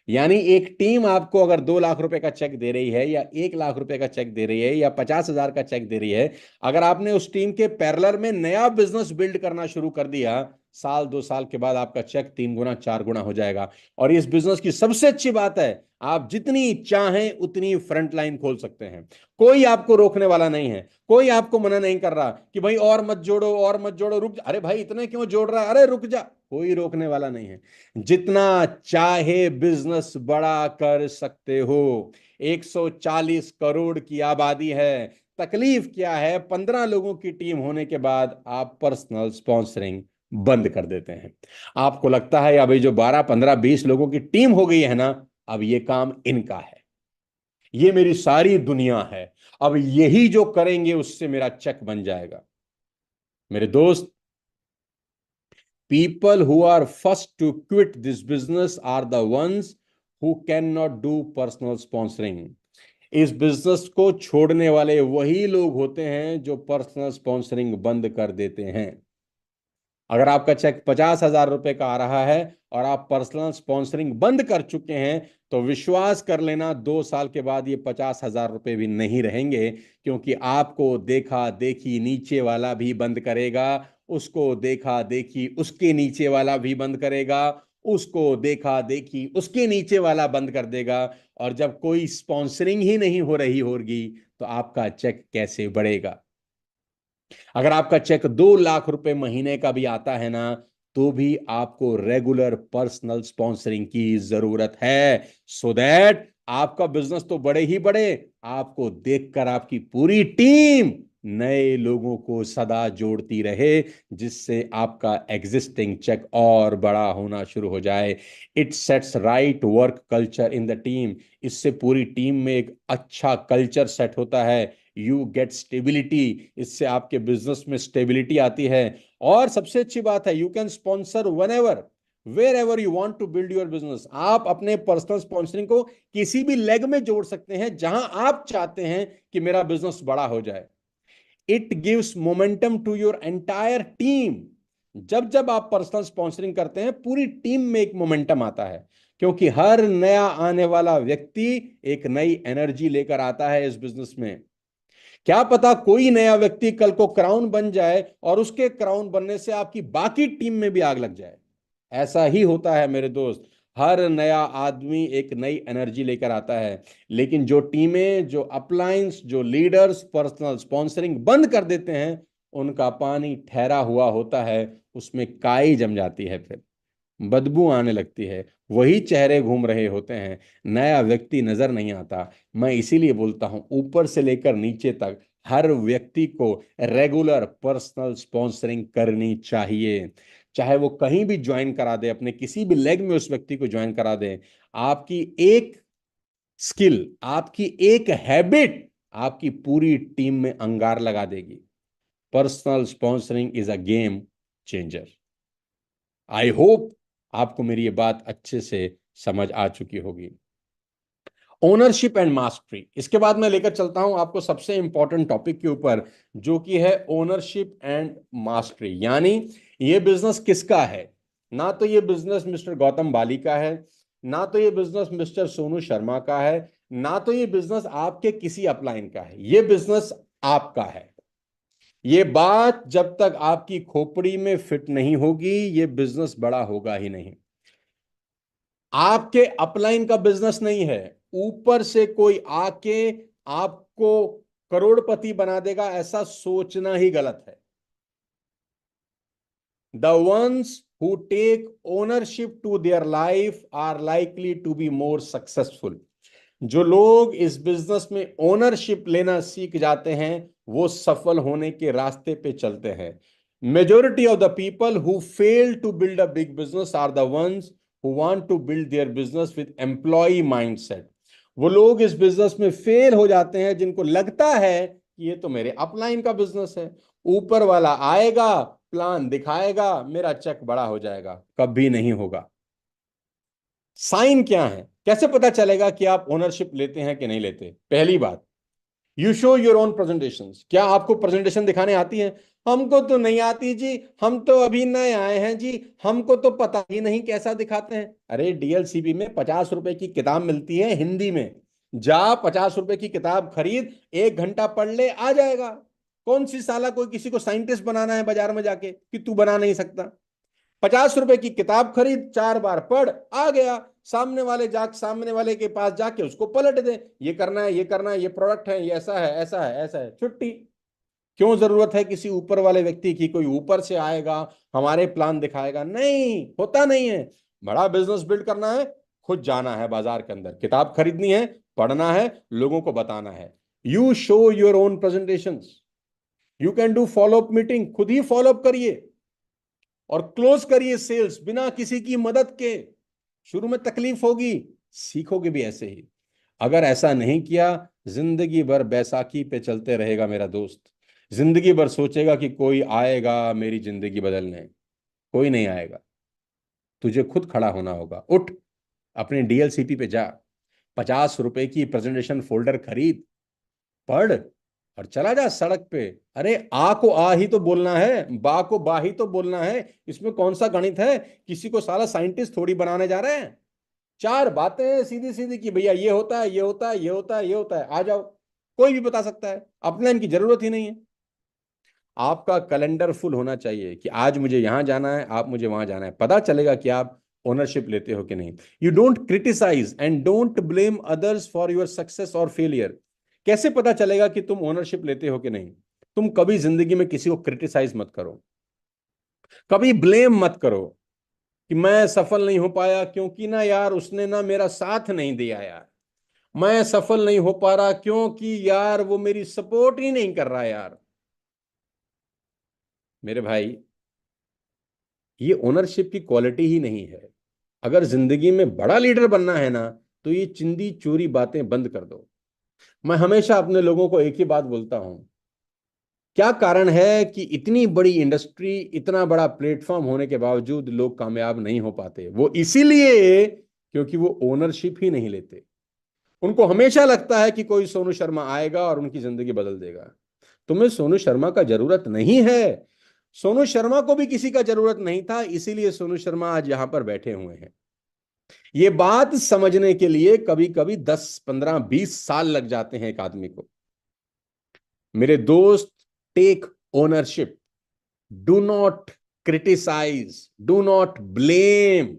यानी एक टीम आपको अगर 2 लाख रुपए का चेक दे रही है, या 1 लाख रुपए का चेक दे रही है, या 50,000 का चेक दे रही है, अगर आपने उस टीम के पैरेलल में नया बिजनेस बिल्ड करना शुरू कर दिया, साल 2 साल के बाद आपका चेक 3 गुना 4 गुना हो जाएगा। और इस बिजनेस की सबसे अच्छी बात है, आप जितनी चाहें उतनी फ्रंट लाइन खोल सकते हैं। कोई आपको रोकने वाला नहीं है, कोई आपको मना नहीं कर रहा कि भाई और मत जोड़ो, और मत जोड़ो, रुक जा, अरे भाई इतने क्यों जोड़ रहा है, अरे रुक जा। कोई रोकने वाला नहीं है। जितना चाहे बिजनेस बड़ा कर सकते हो। 140 करोड़ की आबादी है। तकलीफ क्या है, 15 लोगों की टीम होने के बाद आप पर्सनल स्पॉन्सरिंग बंद कर देते हैं। आपको लगता है अभी जो 12 15 20 लोगों की टीम हो गई है ना, अब ये काम इनका है, ये मेरी सारी दुनिया है, अब यही जो करेंगे उससे मेरा चेक बन जाएगा। मेरे दोस्त, people who are first to quit this business are the ones who cannot do personal sponsoring। इस बिजनेस को छोड़ने वाले वही लोग होते हैं जो पर्सनल स्पॉन्सरिंग बंद कर देते हैं। अगर आपका चेक 50,000 रुपए का आ रहा है और आप पर्सनल स्पॉन्सरिंग बंद कर चुके हैं, तो विश्वास कर लेना 2 साल के बाद ये 50,000 रुपए भी नहीं रहेंगे, क्योंकि आपको देखा देखी नीचे वाला भी बंद करेगा, उसको देखा देखी उसके नीचे वाला भी बंद करेगा, उसको देखा देखी उसके नीचे वाला बंद कर देगा। और जब कोई स्पॉन्सरिंग ही नहीं हो रही होगी तो आपका चेक कैसे बढ़ेगा? अगर आपका चेक 2 लाख रुपए महीने का भी आता है ना, तो भी आपको रेगुलर पर्सनल स्पॉन्सरिंग की जरूरत है, सो दैट आपका बिजनेस तो बढ़े ही बढ़े, आपको देखकर आपकी पूरी टीम नए लोगों को सदा जोड़ती रहे, जिससे आपका एग्जिस्टिंग चेक और बड़ा होना शुरू हो जाए। It sets right work culture in the team. इससे पूरी टीम में एक अच्छा कल्चर सेट होता है। You get stability. इससे आपके बिजनेस में स्टेबिलिटी आती है। और सबसे अच्छी बात है, you can sponsor one ever wherever you want to build your business. आप अपने पर्सनल स्पॉन्सरिंग को किसी भी लेग में जोड़ सकते हैं जहां आप चाहते हैं कि मेरा बिजनेस बड़ा हो जाए। It gives momentum to your entire team. जब जब आप पर्सनल स्पॉन्सरिंग करते हैं, पूरी टीम में एक मोमेंटम आता है, क्योंकि हर नया आने वाला व्यक्ति एक नई एनर्जी लेकर आता है इस बिजनेस में। क्या पता कोई नया व्यक्ति कल को क्राउन बन जाए और उसके क्राउन बनने से आपकी बाकी टीम में भी आग लग जाए। ऐसा ही होता है मेरे दोस्त। हर नया आदमी एक नई एनर्जी लेकर आता है, लेकिन जो टीमें, जो अपलाइंस, जो लीडर्स पर्सनल स्पॉन्सरिंग बंद कर देते हैं, उनका पानी ठहरा हुआ होता है, उसमें काई जम जाती है, फिर बदबू आने लगती है, वही चेहरे घूम रहे होते हैं, नया व्यक्ति नजर नहीं आता। मैं इसीलिए बोलता हूं, ऊपर से लेकर नीचे तक हर व्यक्ति को रेगुलर पर्सनल स्पॉन्सरिंग करनी चाहिए। चाहे वो कहीं भी ज्वाइन करा दे, अपने किसी भी लेग में उस व्यक्ति को ज्वाइन करा दे। आपकी एक स्किल, आपकी एक हैबिट आपकी पूरी टीम में अंगार लगा देगी। Personal sponsoring is a game changer. I hope आपको मेरी ये बात अच्छे से समझ आ चुकी होगी। ओनरशिप एंड मास्टरी, इसके बाद मैं लेकर चलता हूं आपको सबसे इंपॉर्टेंट टॉपिक के ऊपर, जो कि है ओनरशिप एंड मास्टरी। यानी ये बिजनेस किसका है? ना तो ये बिजनेस मिस्टर गौतम बाली का है, ना तो ये बिजनेस मिस्टर सोनू शर्मा का है, ना तो ये बिजनेस आपके किसी अपलाइन का है। ये बिजनेस आपका है। ये बात जब तक आपकी खोपड़ी में फिट नहीं होगी, ये बिजनेस बड़ा होगा ही नहीं। आपके अपलाइन का बिजनेस नहीं है। ऊपर से कोई आके आपको करोड़पति बना देगा, ऐसा सोचना ही गलत है। The ones who take ownership to their life are likely to be more successful. जो लोग इस बिजनेस में ओनरशिप लेना सीख जाते हैं, वो सफल होने के रास्ते पे चलते हैं। Majority of the people who fail to build a big business are the ones who want to build their business with employee mindset. वो लोग इस बिजनेस में फेल हो जाते हैं जिनको लगता है कि ये तो मेरे अपलाइन का बिजनेस है, ऊपर वाला आएगा, प्लान दिखाएगा, मेरा चेक बड़ा हो जाएगा। कभी नहीं होगा। साइन क्या है? कैसे पता चलेगा कि आप ओनरशिप लेते हैं कि नहीं लेते? पहली बात, you show your own presentation. क्या आपको प्रेजेंटेशन दिखाने आती है? हमको तो नहीं आती जी, हम तो अभी नए आए हैं जी, हमको तो पता ही नहीं कैसा दिखाते हैं। अरे डीएलसीबी में 50 रुपए की किताब मिलती है हिंदी में, जा 50 रुपए की किताब खरीद, 1 घंटा पढ़ ले, आ जाएगा। कौन सी साला कोई किसी को साइंटिस्ट बनाना है बाजार में जाके कि तू बना नहीं सकता? 50 रुपए की किताब खरीद, 4 बार पढ़, आ गया। सामने वाले के पास जाके उसको पलट दे, ये करना है, ये करना है, ये प्रोडक्ट है, ये ऐसा है, ऐसा है, ऐसा है, छुट्टी। क्यों जरूरत है किसी ऊपर वाले व्यक्ति की? कोई ऊपर से आएगा, हमारे प्लान दिखाएगा? नहीं, होता नहीं है। बड़ा बिजनेस बिल्ड करना है, खुद जाना है बाजार के अंदर, किताब खरीदनी है, पढ़ना है, लोगों को बताना है। You show your own presentation. You can do follow up meeting, खुद ही फॉलोअप करिए और क्लोज करिए सेल्स बिना किसी की मदद के। शुरू में तकलीफ होगी, सीखोगे भी ऐसे ही। अगर ऐसा नहीं किया, जिंदगी भर बैसाखी पे चलते रहेगा मेरा दोस्त। जिंदगी भर सोचेगा कि कोई आएगा मेरी जिंदगी बदलने। कोई नहीं आएगा। तुझे खुद खड़ा होना होगा। उठ, अपने डीएलसीपी पे जा, 50 रुपए की प्रेजेंटेशन फोल्डर खरीद, पढ़ और चला जा सड़क पे। अरे आ को आ ही तो बोलना है, बा को बा ही तो बोलना है। इसमें कौन सा गणित है? किसी को साला साइंटिस्ट थोड़ी बनाने जा रहे हैं। 4 बातें सीधी सीधी कि भैया ये होता है, ये होता है, ये होता है, ये होता है, आ जाओ। कोई भी बता सकता है, अपने इनकी जरूरत ही नहीं है। आपका कैलेंडर फुल होना चाहिए कि आज मुझे यहां जाना है, आप मुझे वहां जाना है। पता चलेगा कि आप ओनरशिप लेते हो कि नहीं? You don't criticize and don't blame others for your success और फेलियर। कैसे पता चलेगा कि तुम ओनरशिप लेते हो कि नहीं? तुम कभी जिंदगी में किसी को क्रिटिसाइज मत करो, कभी ब्लेम मत करो कि मैं सफल नहीं हो पाया क्योंकि ना यार उसने ना मेरा साथ नहीं दिया यार, मैं सफल नहीं हो पा रहा क्योंकि यार वो मेरी सपोर्ट ही नहीं कर रहा यार। मेरे भाई, ये ओनरशिप की क्वालिटी ही नहीं है। अगर जिंदगी में बड़ा लीडर बनना है ना, तो ये चिंदी चोरी बातें बंद कर दो। मैं हमेशा अपने लोगों को एक ही बात बोलता हूं, क्या कारण है कि इतनी बड़ी इंडस्ट्री, इतना बड़ा प्लेटफॉर्म होने के बावजूद लोग कामयाब नहीं हो पाते? वो इसीलिए क्योंकि वो ओनरशिप ही नहीं लेते। उनको हमेशा लगता है कि कोई सोनू शर्मा आएगा और उनकी जिंदगी बदल देगा। तुम्हें सोनू शर्मा का जरूरत नहीं है। सोनू शर्मा को भी किसी का जरूरत नहीं था, इसीलिए सोनू शर्मा आज यहां पर बैठे हुए हैं। ये बात समझने के लिए कभी कभी 10 15 20 साल लग जाते हैं एक आदमी को। मेरे दोस्त, take ownership, do not criticize, do not blame.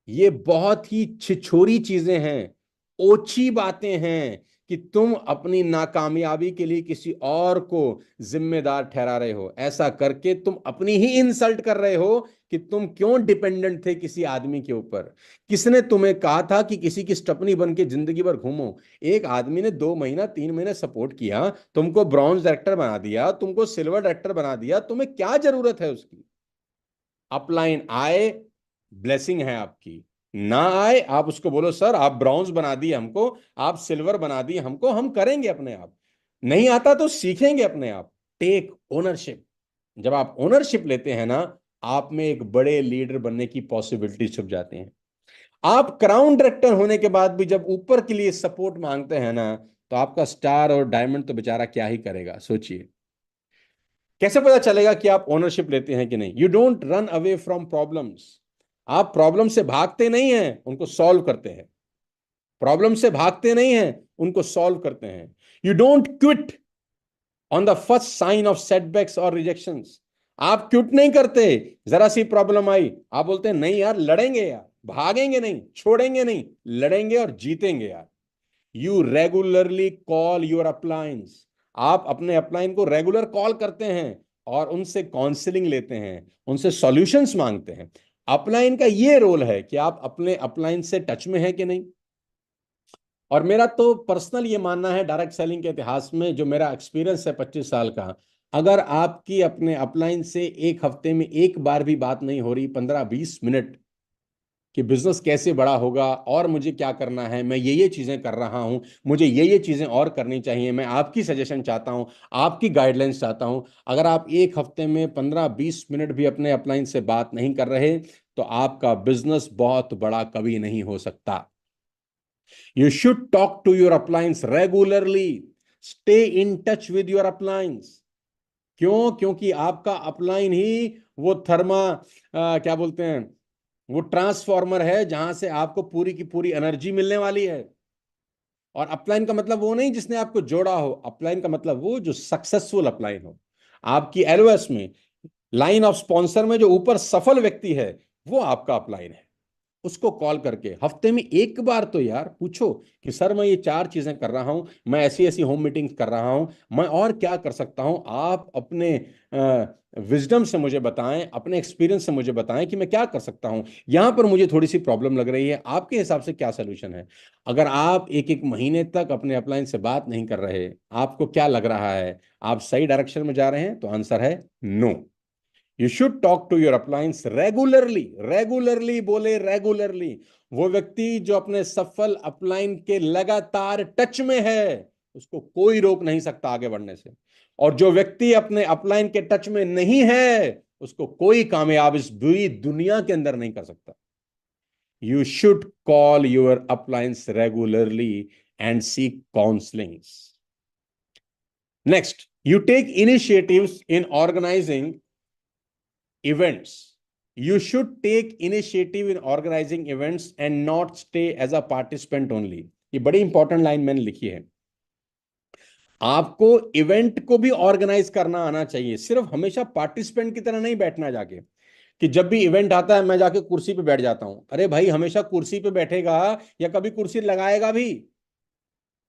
ये बहुत ही छिछोरी चीजें हैं, ओछी बातें हैं कि तुम अपनी नाकामयाबी के लिए किसी और को जिम्मेदार ठहरा रहे हो। ऐसा करके तुम अपनी ही इंसल्ट कर रहे हो कि तुम क्यों डिपेंडेंट थे किसी आदमी के ऊपर। किसने तुम्हें कहा था कि किसी की स्टपनी बन के जिंदगी भर घूमो? एक आदमी ने 2 महीना 3 महीने सपोर्ट किया, तुमको ब्रॉन्ज डायरेक्टर बना दिया, तुमको सिल्वर डायरेक्टर बना दिया, तुम्हें क्या जरूरत है उसकी? अपलाइन आए, ब्लेसिंग है आपकी। ना आए, आप उसको बोलो सर आप ब्रॉन्ज बना दिए हमको, आप सिल्वर बना दिए हमको, हम करेंगे अपने आप। नहीं आता तो सीखेंगे अपने आप। Take ownership. जब आप ओनरशिप लेते हैं ना, आप में एक बड़े लीडर बनने की पॉसिबिलिटी छुप जाते हैं। आप क्राउन डायरेक्टर होने के बाद भी जब ऊपर के लिए सपोर्ट मांगते हैं ना, तो आपका स्टार और डायमंड तो बेचारा क्या ही करेगा, सोचिए। कैसे पता चलेगा कि आप ओनरशिप लेते हैं कि नहीं? You don't run away from problems. आप प्रॉब्लम से भागते नहीं हैं, उनको सॉल्व करते हैं। प्रॉब्लम से भागते नहीं हैं, उनको सॉल्व करते हैं। You don't quit on the first sign of setbacks और रिजेक्शंस। आप क्विट नहीं करते। जरा सी प्रॉब्लम आई, आप बोलते हैं नहीं यार, लड़ेंगे यार, भागेंगे नहीं, छोड़ेंगे नहीं, लड़ेंगे और जीतेंगे यार। You regularly call your uplines. आप अपने अपलाइन को रेगुलर कॉल करते हैं और उनसे काउंसलिंग लेते हैं, उनसे सॉल्यूशंस मांगते हैं। अपलाइन का ये रोल है कि आप अपने अपलाइन से टच में हैं कि नहीं। और मेरा तो पर्सनल ये मानना है, डायरेक्ट सेलिंग के इतिहास में जो मेरा एक्सपीरियंस है 25 साल का, अगर आपकी अपने अपलाइन से एक हफ्ते में एक बार भी बात नहीं हो रही, 15 20 मिनट, कि बिजनेस कैसे बड़ा होगा और मुझे क्या करना है, मैं ये चीजें कर रहा हूं, मुझे ये चीजें और करनी चाहिए, मैं आपकी सजेशन चाहता हूं, आपकी गाइडलाइंस चाहता हूं। अगर आप एक हफ्ते में 15 20 मिनट भी अपने अपलाइन से बात नहीं कर रहे, तो आपका बिजनेस बहुत बड़ा कभी नहीं हो सकता। You should talk to your uplines regularly. Stay in touch with your uplines. क्यों? क्योंकि आपका अपलाइन ही वो क्या बोलते हैं, वो ट्रांसफॉर्मर है जहां से आपको पूरी की पूरी एनर्जी मिलने वाली है। और अपलाइन का मतलब वो नहीं जिसने आपको जोड़ा हो, अपलाइन का मतलब वो जो सक्सेसफुल अपलाइन हो। आपकी एलओएस में, लाइन ऑफ स्पॉन्सर में जो ऊपर सफल व्यक्ति है, वो आपका अपलाइन है। उसको कॉल करके हफ्ते में एक बार तो यार पूछो कि सर मैं ये 4 चीजें कर रहा हूं, मैं ऐसी ऐसी होम मीटिंग्स कर रहा हूं, मैं और क्या कर सकता हूं। आप अपने विजडम से मुझे बताएं, अपने एक्सपीरियंस से मुझे बताएं कि मैं क्या कर सकता हूं। यहां पर मुझे थोड़ी सी प्रॉब्लम लग रही है, आपके हिसाब से क्या सोल्यूशन है? अगर आप एक एक महीने तक अपने अपलाइन से बात नहीं कर रहे, आपको क्या लग रहा है, आप सही डायरेक्शन में जा रहे हैं? तो आंसर है no. You should talk to your uplines regularly. Regularly बोले, रेगुलरली। वो व्यक्ति जो अपने सफल अपलाइन के लगातार टच में है, उसको कोई रोक नहीं सकता आगे बढ़ने से। और जो व्यक्ति अपने अपलाइन के टच में नहीं है, उसको कोई कामयाब इस बुरी दुनिया के अंदर नहीं कर सकता। You should call your uplines regularly and seek counsellings. Next, you take initiatives in organizing events. You should take initiative in organizing events and not stay as a participant only. ये बड़ी इंपॉर्टेंट लाइन मैंने लिखी है। आपको event को भी organise करना आना चाहिए, सिर्फ हमेशा पार्टिसिपेंट की तरह नहीं बैठना जाके। कि जब भी इवेंट आता है मैं जाके कुर्सी पे बैठ जाता हूं। अरे भाई, हमेशा कुर्सी पे बैठेगा या कभी कुर्सी लगाएगा भी?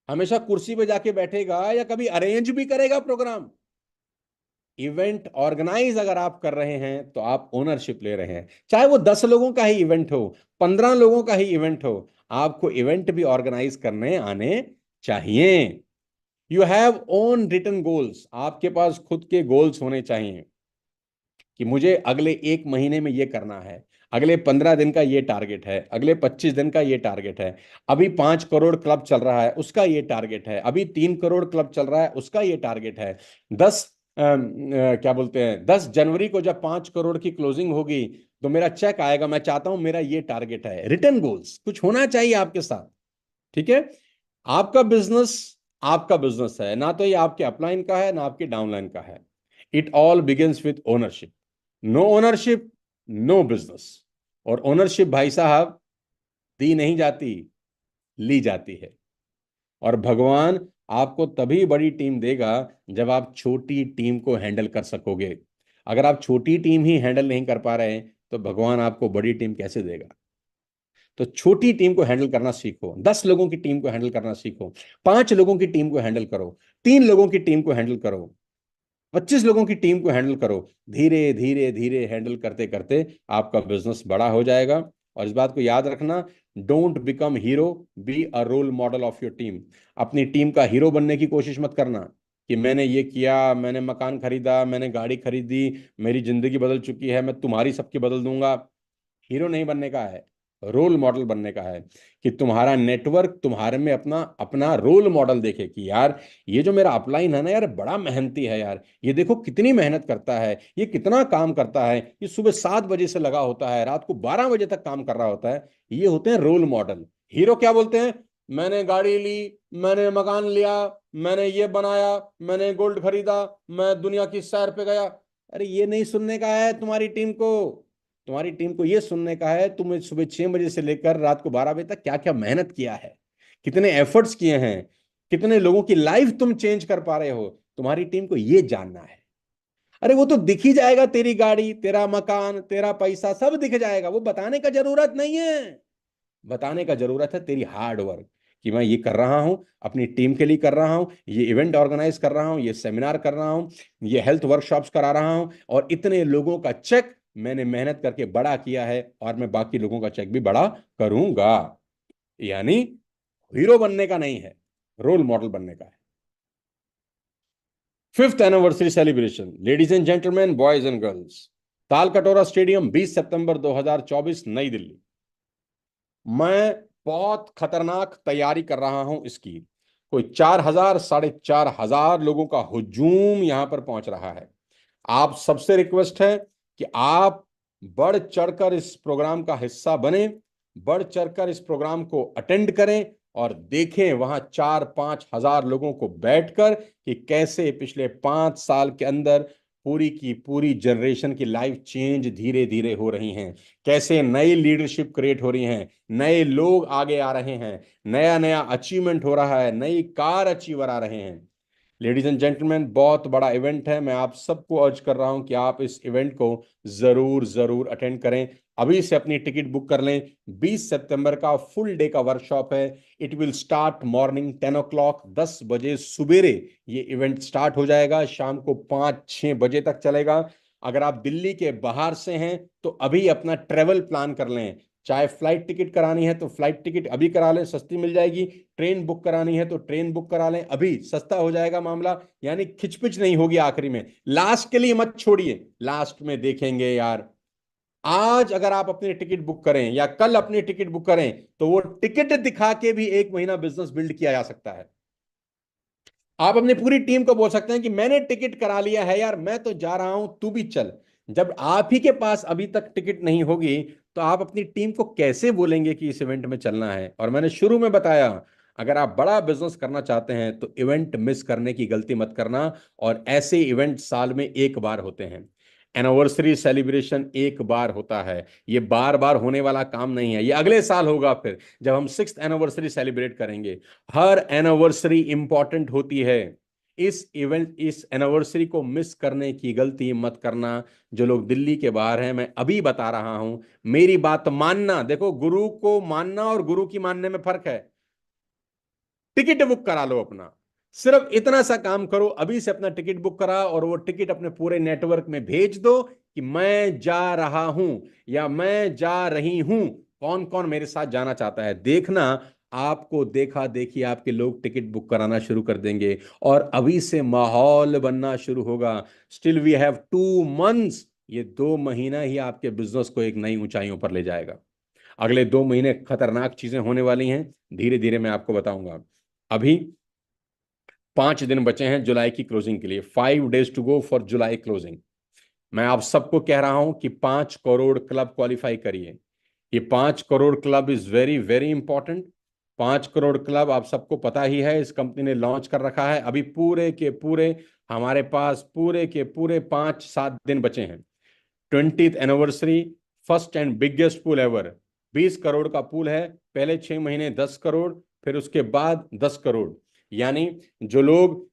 हमेशा कुर्सी पे जाके बैठेगा या कभी अरेंज भी करेगा प्रोग्राम? इवेंट ऑर्गेनाइज अगर आप कर रहे हैं तो आप ओनरशिप ले रहे हैं। चाहे वो 10 लोगों का ही इवेंट हो, 15 लोगों का ही इवेंट हो, आपको इवेंट भी ऑर्गेनाइज करने आने चाहिए। You have own written goals, आपके पास खुद के गोल्स होने चाहिए कि मुझे अगले 1 महीने में ये करना है, अगले 15 दिन का ये टारगेट है, अगले 25 दिन का ये टारगेट है, अभी 5 करोड़ क्लब चल रहा है उसका ये टारगेट है, अभी 3 करोड़ क्लब चल रहा है उसका ये टारगेट है। 10 क्या बोलते हैं, 10 जनवरी को जब 5 करोड़ की क्लोजिंग होगी तो मेरा चेक आएगा, मैं चाहता हूं मेरा ये टारगेट है। रिटर्न गोल्स कुछ होना चाहिए आपके साथ। ठीक है? आपका बिजनेस, आपका बिजनेस है ना, तो ये आपके अपलाइन का है ना आपके डाउनलाइन का है। It all begins with ownership. No ownership, no business. और ओनरशिप भाई साहब दी नहीं जाती, ली जाती है। और भगवान आपको तभी बड़ी टीम देगा जब आप छोटी टीम को हैंडल कर सकोगे। अगर आप छोटी टीम ही हैंडल नहीं कर पा रहे हैं तो भगवान आपको बड़ी टीम कैसे देगा? तो छोटी टीम को हैंडल करना सीखो, 10 लोगों की टीम को हैंडल करना सीखो, 5 लोगों की टीम को हैंडल करो, 3 लोगों की टीम को हैंडल करो, 25 लोगों की टीम को हैंडल करो। धीरे धीरे धीरे हैंडल करते करते आपका बिजनेस बड़ा हो जाएगा। और इस बात को याद रखना, don't become hero, be a role model of your team. अपनी टीम का हीरो बनने की कोशिश मत करना कि मैंने ये किया, मैंने मकान खरीदा, मैंने गाड़ी खरीदी, मेरी जिंदगी बदल चुकी है, मैं तुम्हारी सबकी बदल दूंगा। हीरो नहीं बनने का है, रोल मॉडल बनने का है। कि तुम्हारा नेटवर्क तुम्हारे में अपना अपना रोल मॉडल देखे कि यार ये जो मेरा अपलाइन है ना यार, बड़ा मेहनती है यार, ये देखो कितनी मेहनत करता है, ये कितना काम करता है, ये सुबह 7 बजे से लगा होता है, रात को 12 बजे तक काम कर रहा होता है। ये होते हैं रोल मॉडल। हीरो क्या बोलते हैं? मैंने गाड़ी ली, मैंने मकान लिया, मैंने ये बनाया, मैंने गोल्ड खरीदा, मैं दुनिया की सैर पे गया। अरे ये नहीं सुनने का है तुम्हारी टीम को। तुम्हारी टीम को यह सुनने का है तुमने सुबह 6 बजे से लेकर रात को 12 बजे तक क्या क्या मेहनत किया है, कितने एफर्ट्स किए हैं, कितने लोगों की लाइफ तुम चेंज कर पा रहे हो। तुम्हारी टीम को यह जानना है। अरे वो तो दिख ही जाएगा, तेरी गाड़ी, तेरा मकान, तेरा पैसा सब दिख जाएगा, वो बताने का जरूरत नहीं है। बताने का जरूरत है तेरी हार्ड वर्क, कि मैं ये कर रहा हूं, अपनी टीम के लिए कर रहा हूं, ये इवेंट ऑर्गेनाइज कर रहा हूं, ये सेमिनार कर रहा हूं, ये हेल्थ वर्कशॉप्स करा रहा हूं, और इतने लोगों का चेक मैंने मेहनत करके बड़ा किया है, और मैं बाकी लोगों का चेक भी बड़ा करूंगा। यानी हीरो बनने का नहीं है, रोल मॉडल बनने का है। 5th anniversary celebration, ladies and gentleman, boys and girls, Talkatora stadium, 20 सितंबर 2024, नई दिल्ली। मैं बहुत खतरनाक तैयारी कर रहा हूं इसकी। कोई 4,000 4,500 लोगों का हुजूम यहां पर पहुंच रहा है। आप सबसे रिक्वेस्ट है कि आप बढ़ चढ़कर इस प्रोग्राम का हिस्सा बने, बढ़ चढ़कर इस प्रोग्राम को अटेंड करें, और देखें वहां 4-5 हजार लोगों को बैठकर कि कैसे पिछले 5 साल के अंदर पूरी की पूरी जनरेशन की लाइफ चेंज धीरे धीरे हो रही हैं, कैसे नई लीडरशिप क्रिएट हो रही हैं, नए लोग आगे आ रहे हैं, नया नया अचीवमेंट हो रहा है, नई कार अचीवर आ रहे हैं। लेडीज एंड जेंटलमैन, बहुत बड़ा इवेंट है। मैं आप सबको अर्ज कर रहा हूं कि आप इस इवेंट को जरूर जरूर अटेंड करें। अभी से अपनी टिकट बुक कर लें। 20 सितंबर का फुल डे का वर्कशॉप है। It will start morning 10 o'clock, 10 बजे सुबेरे ये इवेंट स्टार्ट हो जाएगा, शाम को 5-6 बजे तक चलेगा। अगर आप दिल्ली के बाहर से हैं तो अभी अपना ट्रेवल प्लान कर लें। चाहे फ्लाइट टिकट करानी है तो फ्लाइट टिकट अभी करा लें, सस्ती मिल जाएगी। ट्रेन बुक करानी है तो ट्रेन बुक करा लें, अभी सस्ता हो जाएगा मामला। यानी खिचपिच नहीं होगी आखिरी में। लास्ट के लिए मत छोड़िए, लास्ट में देखेंगे यार। आज अगर आप अपनी टिकट बुक करें या कल अपनी टिकट बुक करें तो वो टिकट दिखा के भी 1 महीना बिजनेस बिल्ड किया जा सकता है। आप अपनी पूरी टीम को बोल सकते हैं कि मैंने टिकट करा लिया है यार, मैं तो जा रहा हूं, तू भी चल। जब आप ही के पास अभी तक टिकट नहीं होगी तो आप अपनी टीम को कैसे बोलेंगे कि इस इवेंट में चलना है? और मैंने शुरू में बताया, अगर आप बड़ा बिजनेस करना चाहते हैं तो इवेंट मिस करने की गलती मत करना। और ऐसे इवेंट साल में एक बार होते हैं। एनिवर्सरी सेलिब्रेशन एक बार होता है, ये बार बार होने वाला काम नहीं है। ये अगले साल होगा फिर, जब हम 6th एनिवर्सरी सेलिब्रेट करेंगे। हर एनिवर्सरी इंपॉर्टेंट होती है। इस एनिवर्सरी को मिस करने की गलती मत करना। जो लोग दिल्ली के बाहर हैं, मैं अभी बता रहा हूं, मेरी बात मानना। देखो, गुरु को मानना और गुरु की मानने में फर्क है। टिकट बुक करा लो अपना, सिर्फ इतना सा काम करो, अभी से अपना टिकट बुक करा और वो टिकट अपने पूरे नेटवर्क में भेज दो कि मैं जा रहा हूं या मैं जा रही हूं, कौन कौन मेरे साथ जाना चाहता है। देखना, आपको देखा देखी आपके लोग टिकट बुक कराना शुरू कर देंगे और अभी से माहौल बनना शुरू होगा। Still we have 2 months. ये 2 महीना ही आपके बिजनेस को एक नई ऊंचाइयों पर ले जाएगा। अगले 2 महीने खतरनाक चीजें होने वाली हैं, धीरे धीरे मैं आपको बताऊंगा। अभी 5 दिन बचे हैं जुलाई की क्लोजिंग के लिए। 5 days to go for July closing. मैं आप सबको कह रहा हूं कि 5 करोड़ क्लब क्वालिफाई करिए। ये 5 crore club is very very important. 5 crore club आप सबको पता ही है, इस कंपनी ने लॉन्च कर रखा है। अभी पूरे के पूरे हमारे पास पूरे के पूरे 5-7 दिन बचे हैं। 20th anniversary, first and biggest pool ever. 20 crore का पूल है। पहले 6 महीने 10 करोड़, फिर उसके बाद 10 करोड़। यानी जो लोग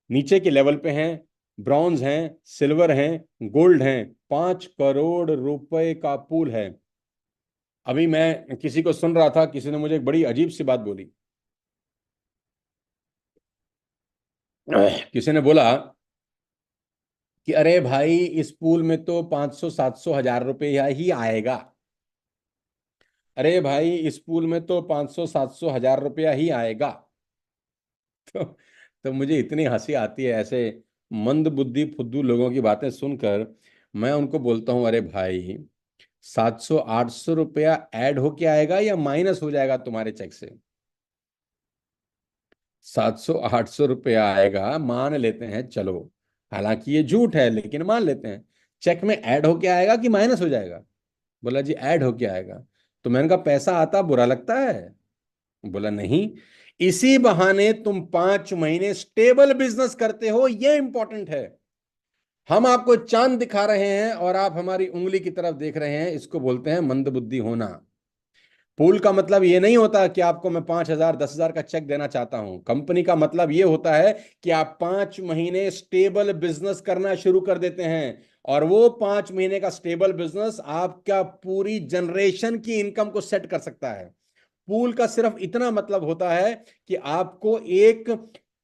नीचे के लेवल पे हैं, ब्रॉन्ज हैं, सिल्वर हैं, गोल्ड हैं, 5 करोड़ रुपए का पूल है। अभी मैं किसी को सुन रहा था, किसी ने मुझे एक बड़ी अजीब सी बात बोली। किसी ने बोला कि अरे भाई, इस पूल में तो 500-700 हज़ार रुपया ही आएगा। अरे भाई, इस पूल में तो 500-700 हज़ार रुपया ही आएगा। तो, तो मुझे इतनी हंसी आती है ऐसे मंद बुद्धि फुद्दू लोगों की बातें सुनकर। मैं उनको बोलता हूं, अरे भाई, 700-800 रुपया ऐड होके आएगा या माइनस हो जाएगा तुम्हारे चेक से? 700-800 रुपया आएगा, मान लेते हैं, चलो, हालांकि ये झूठ है लेकिन मान लेते हैं। चेक में ऐड होके आएगा कि माइनस हो जाएगा? बोला जी ऐड होके आएगा। तो मैंने कहा पैसा आता बुरा लगता है? बोला नहीं, इसी बहाने तुम 5 महीने स्टेबल बिजनेस करते हो, ये इंपॉर्टेंट है। हम आपको चांद दिखा रहे हैं और आप हमारी उंगली की तरफ देख रहे हैं, इसको बोलते हैं मंदबुद्धि होना। पूल का मतलब ये नहीं होता कि आपको मैं 5,000 10,000 का चेक देना चाहता हूं। कंपनी का मतलब ये होता है कि आप 5 महीने स्टेबल बिजनेस करना शुरू कर देते हैं और वो 5 महीने का स्टेबल बिजनेस आपका पूरी जनरेशन की इनकम को सेट कर सकता है। पूल का सिर्फ इतना मतलब होता है कि आपको एक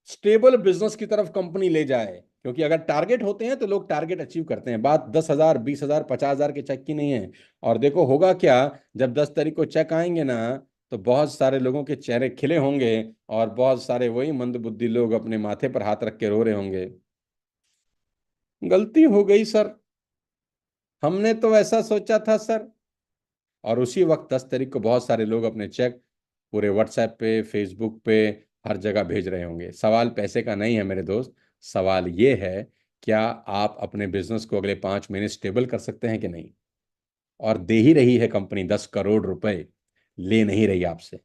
स्टेबल बिजनेस की तरफ कंपनी ले जाए। क्योंकि अगर टारगेट होते हैं तो लोग टारगेट अचीव करते हैं। बात 10,000 20,000 50,000 के चेक की नहीं है। और देखो होगा क्या, जब 10 तारीख को चेक आएंगे ना, तो बहुत सारे लोगों के चेहरे खिले होंगे और बहुत सारे वही मंदबुद्धि लोग अपने माथे पर हाथ रख के रो रहे होंगे, गलती हो गई सर, हमने तो ऐसा सोचा था सर। और उसी वक्त 10 तारीख को बहुत सारे लोग अपने चेक पूरे व्हाट्सएप पे, फेसबुक पे, हर जगह भेज रहे होंगे। सवाल पैसे का नहीं है मेरे दोस्त, सवाल ये है, क्या आप अपने बिजनेस को अगले 5 महीने स्टेबल कर सकते हैं कि नहीं? और दे ही रही है कंपनी 10 करोड़ रुपए, ले नहीं रही आपसे।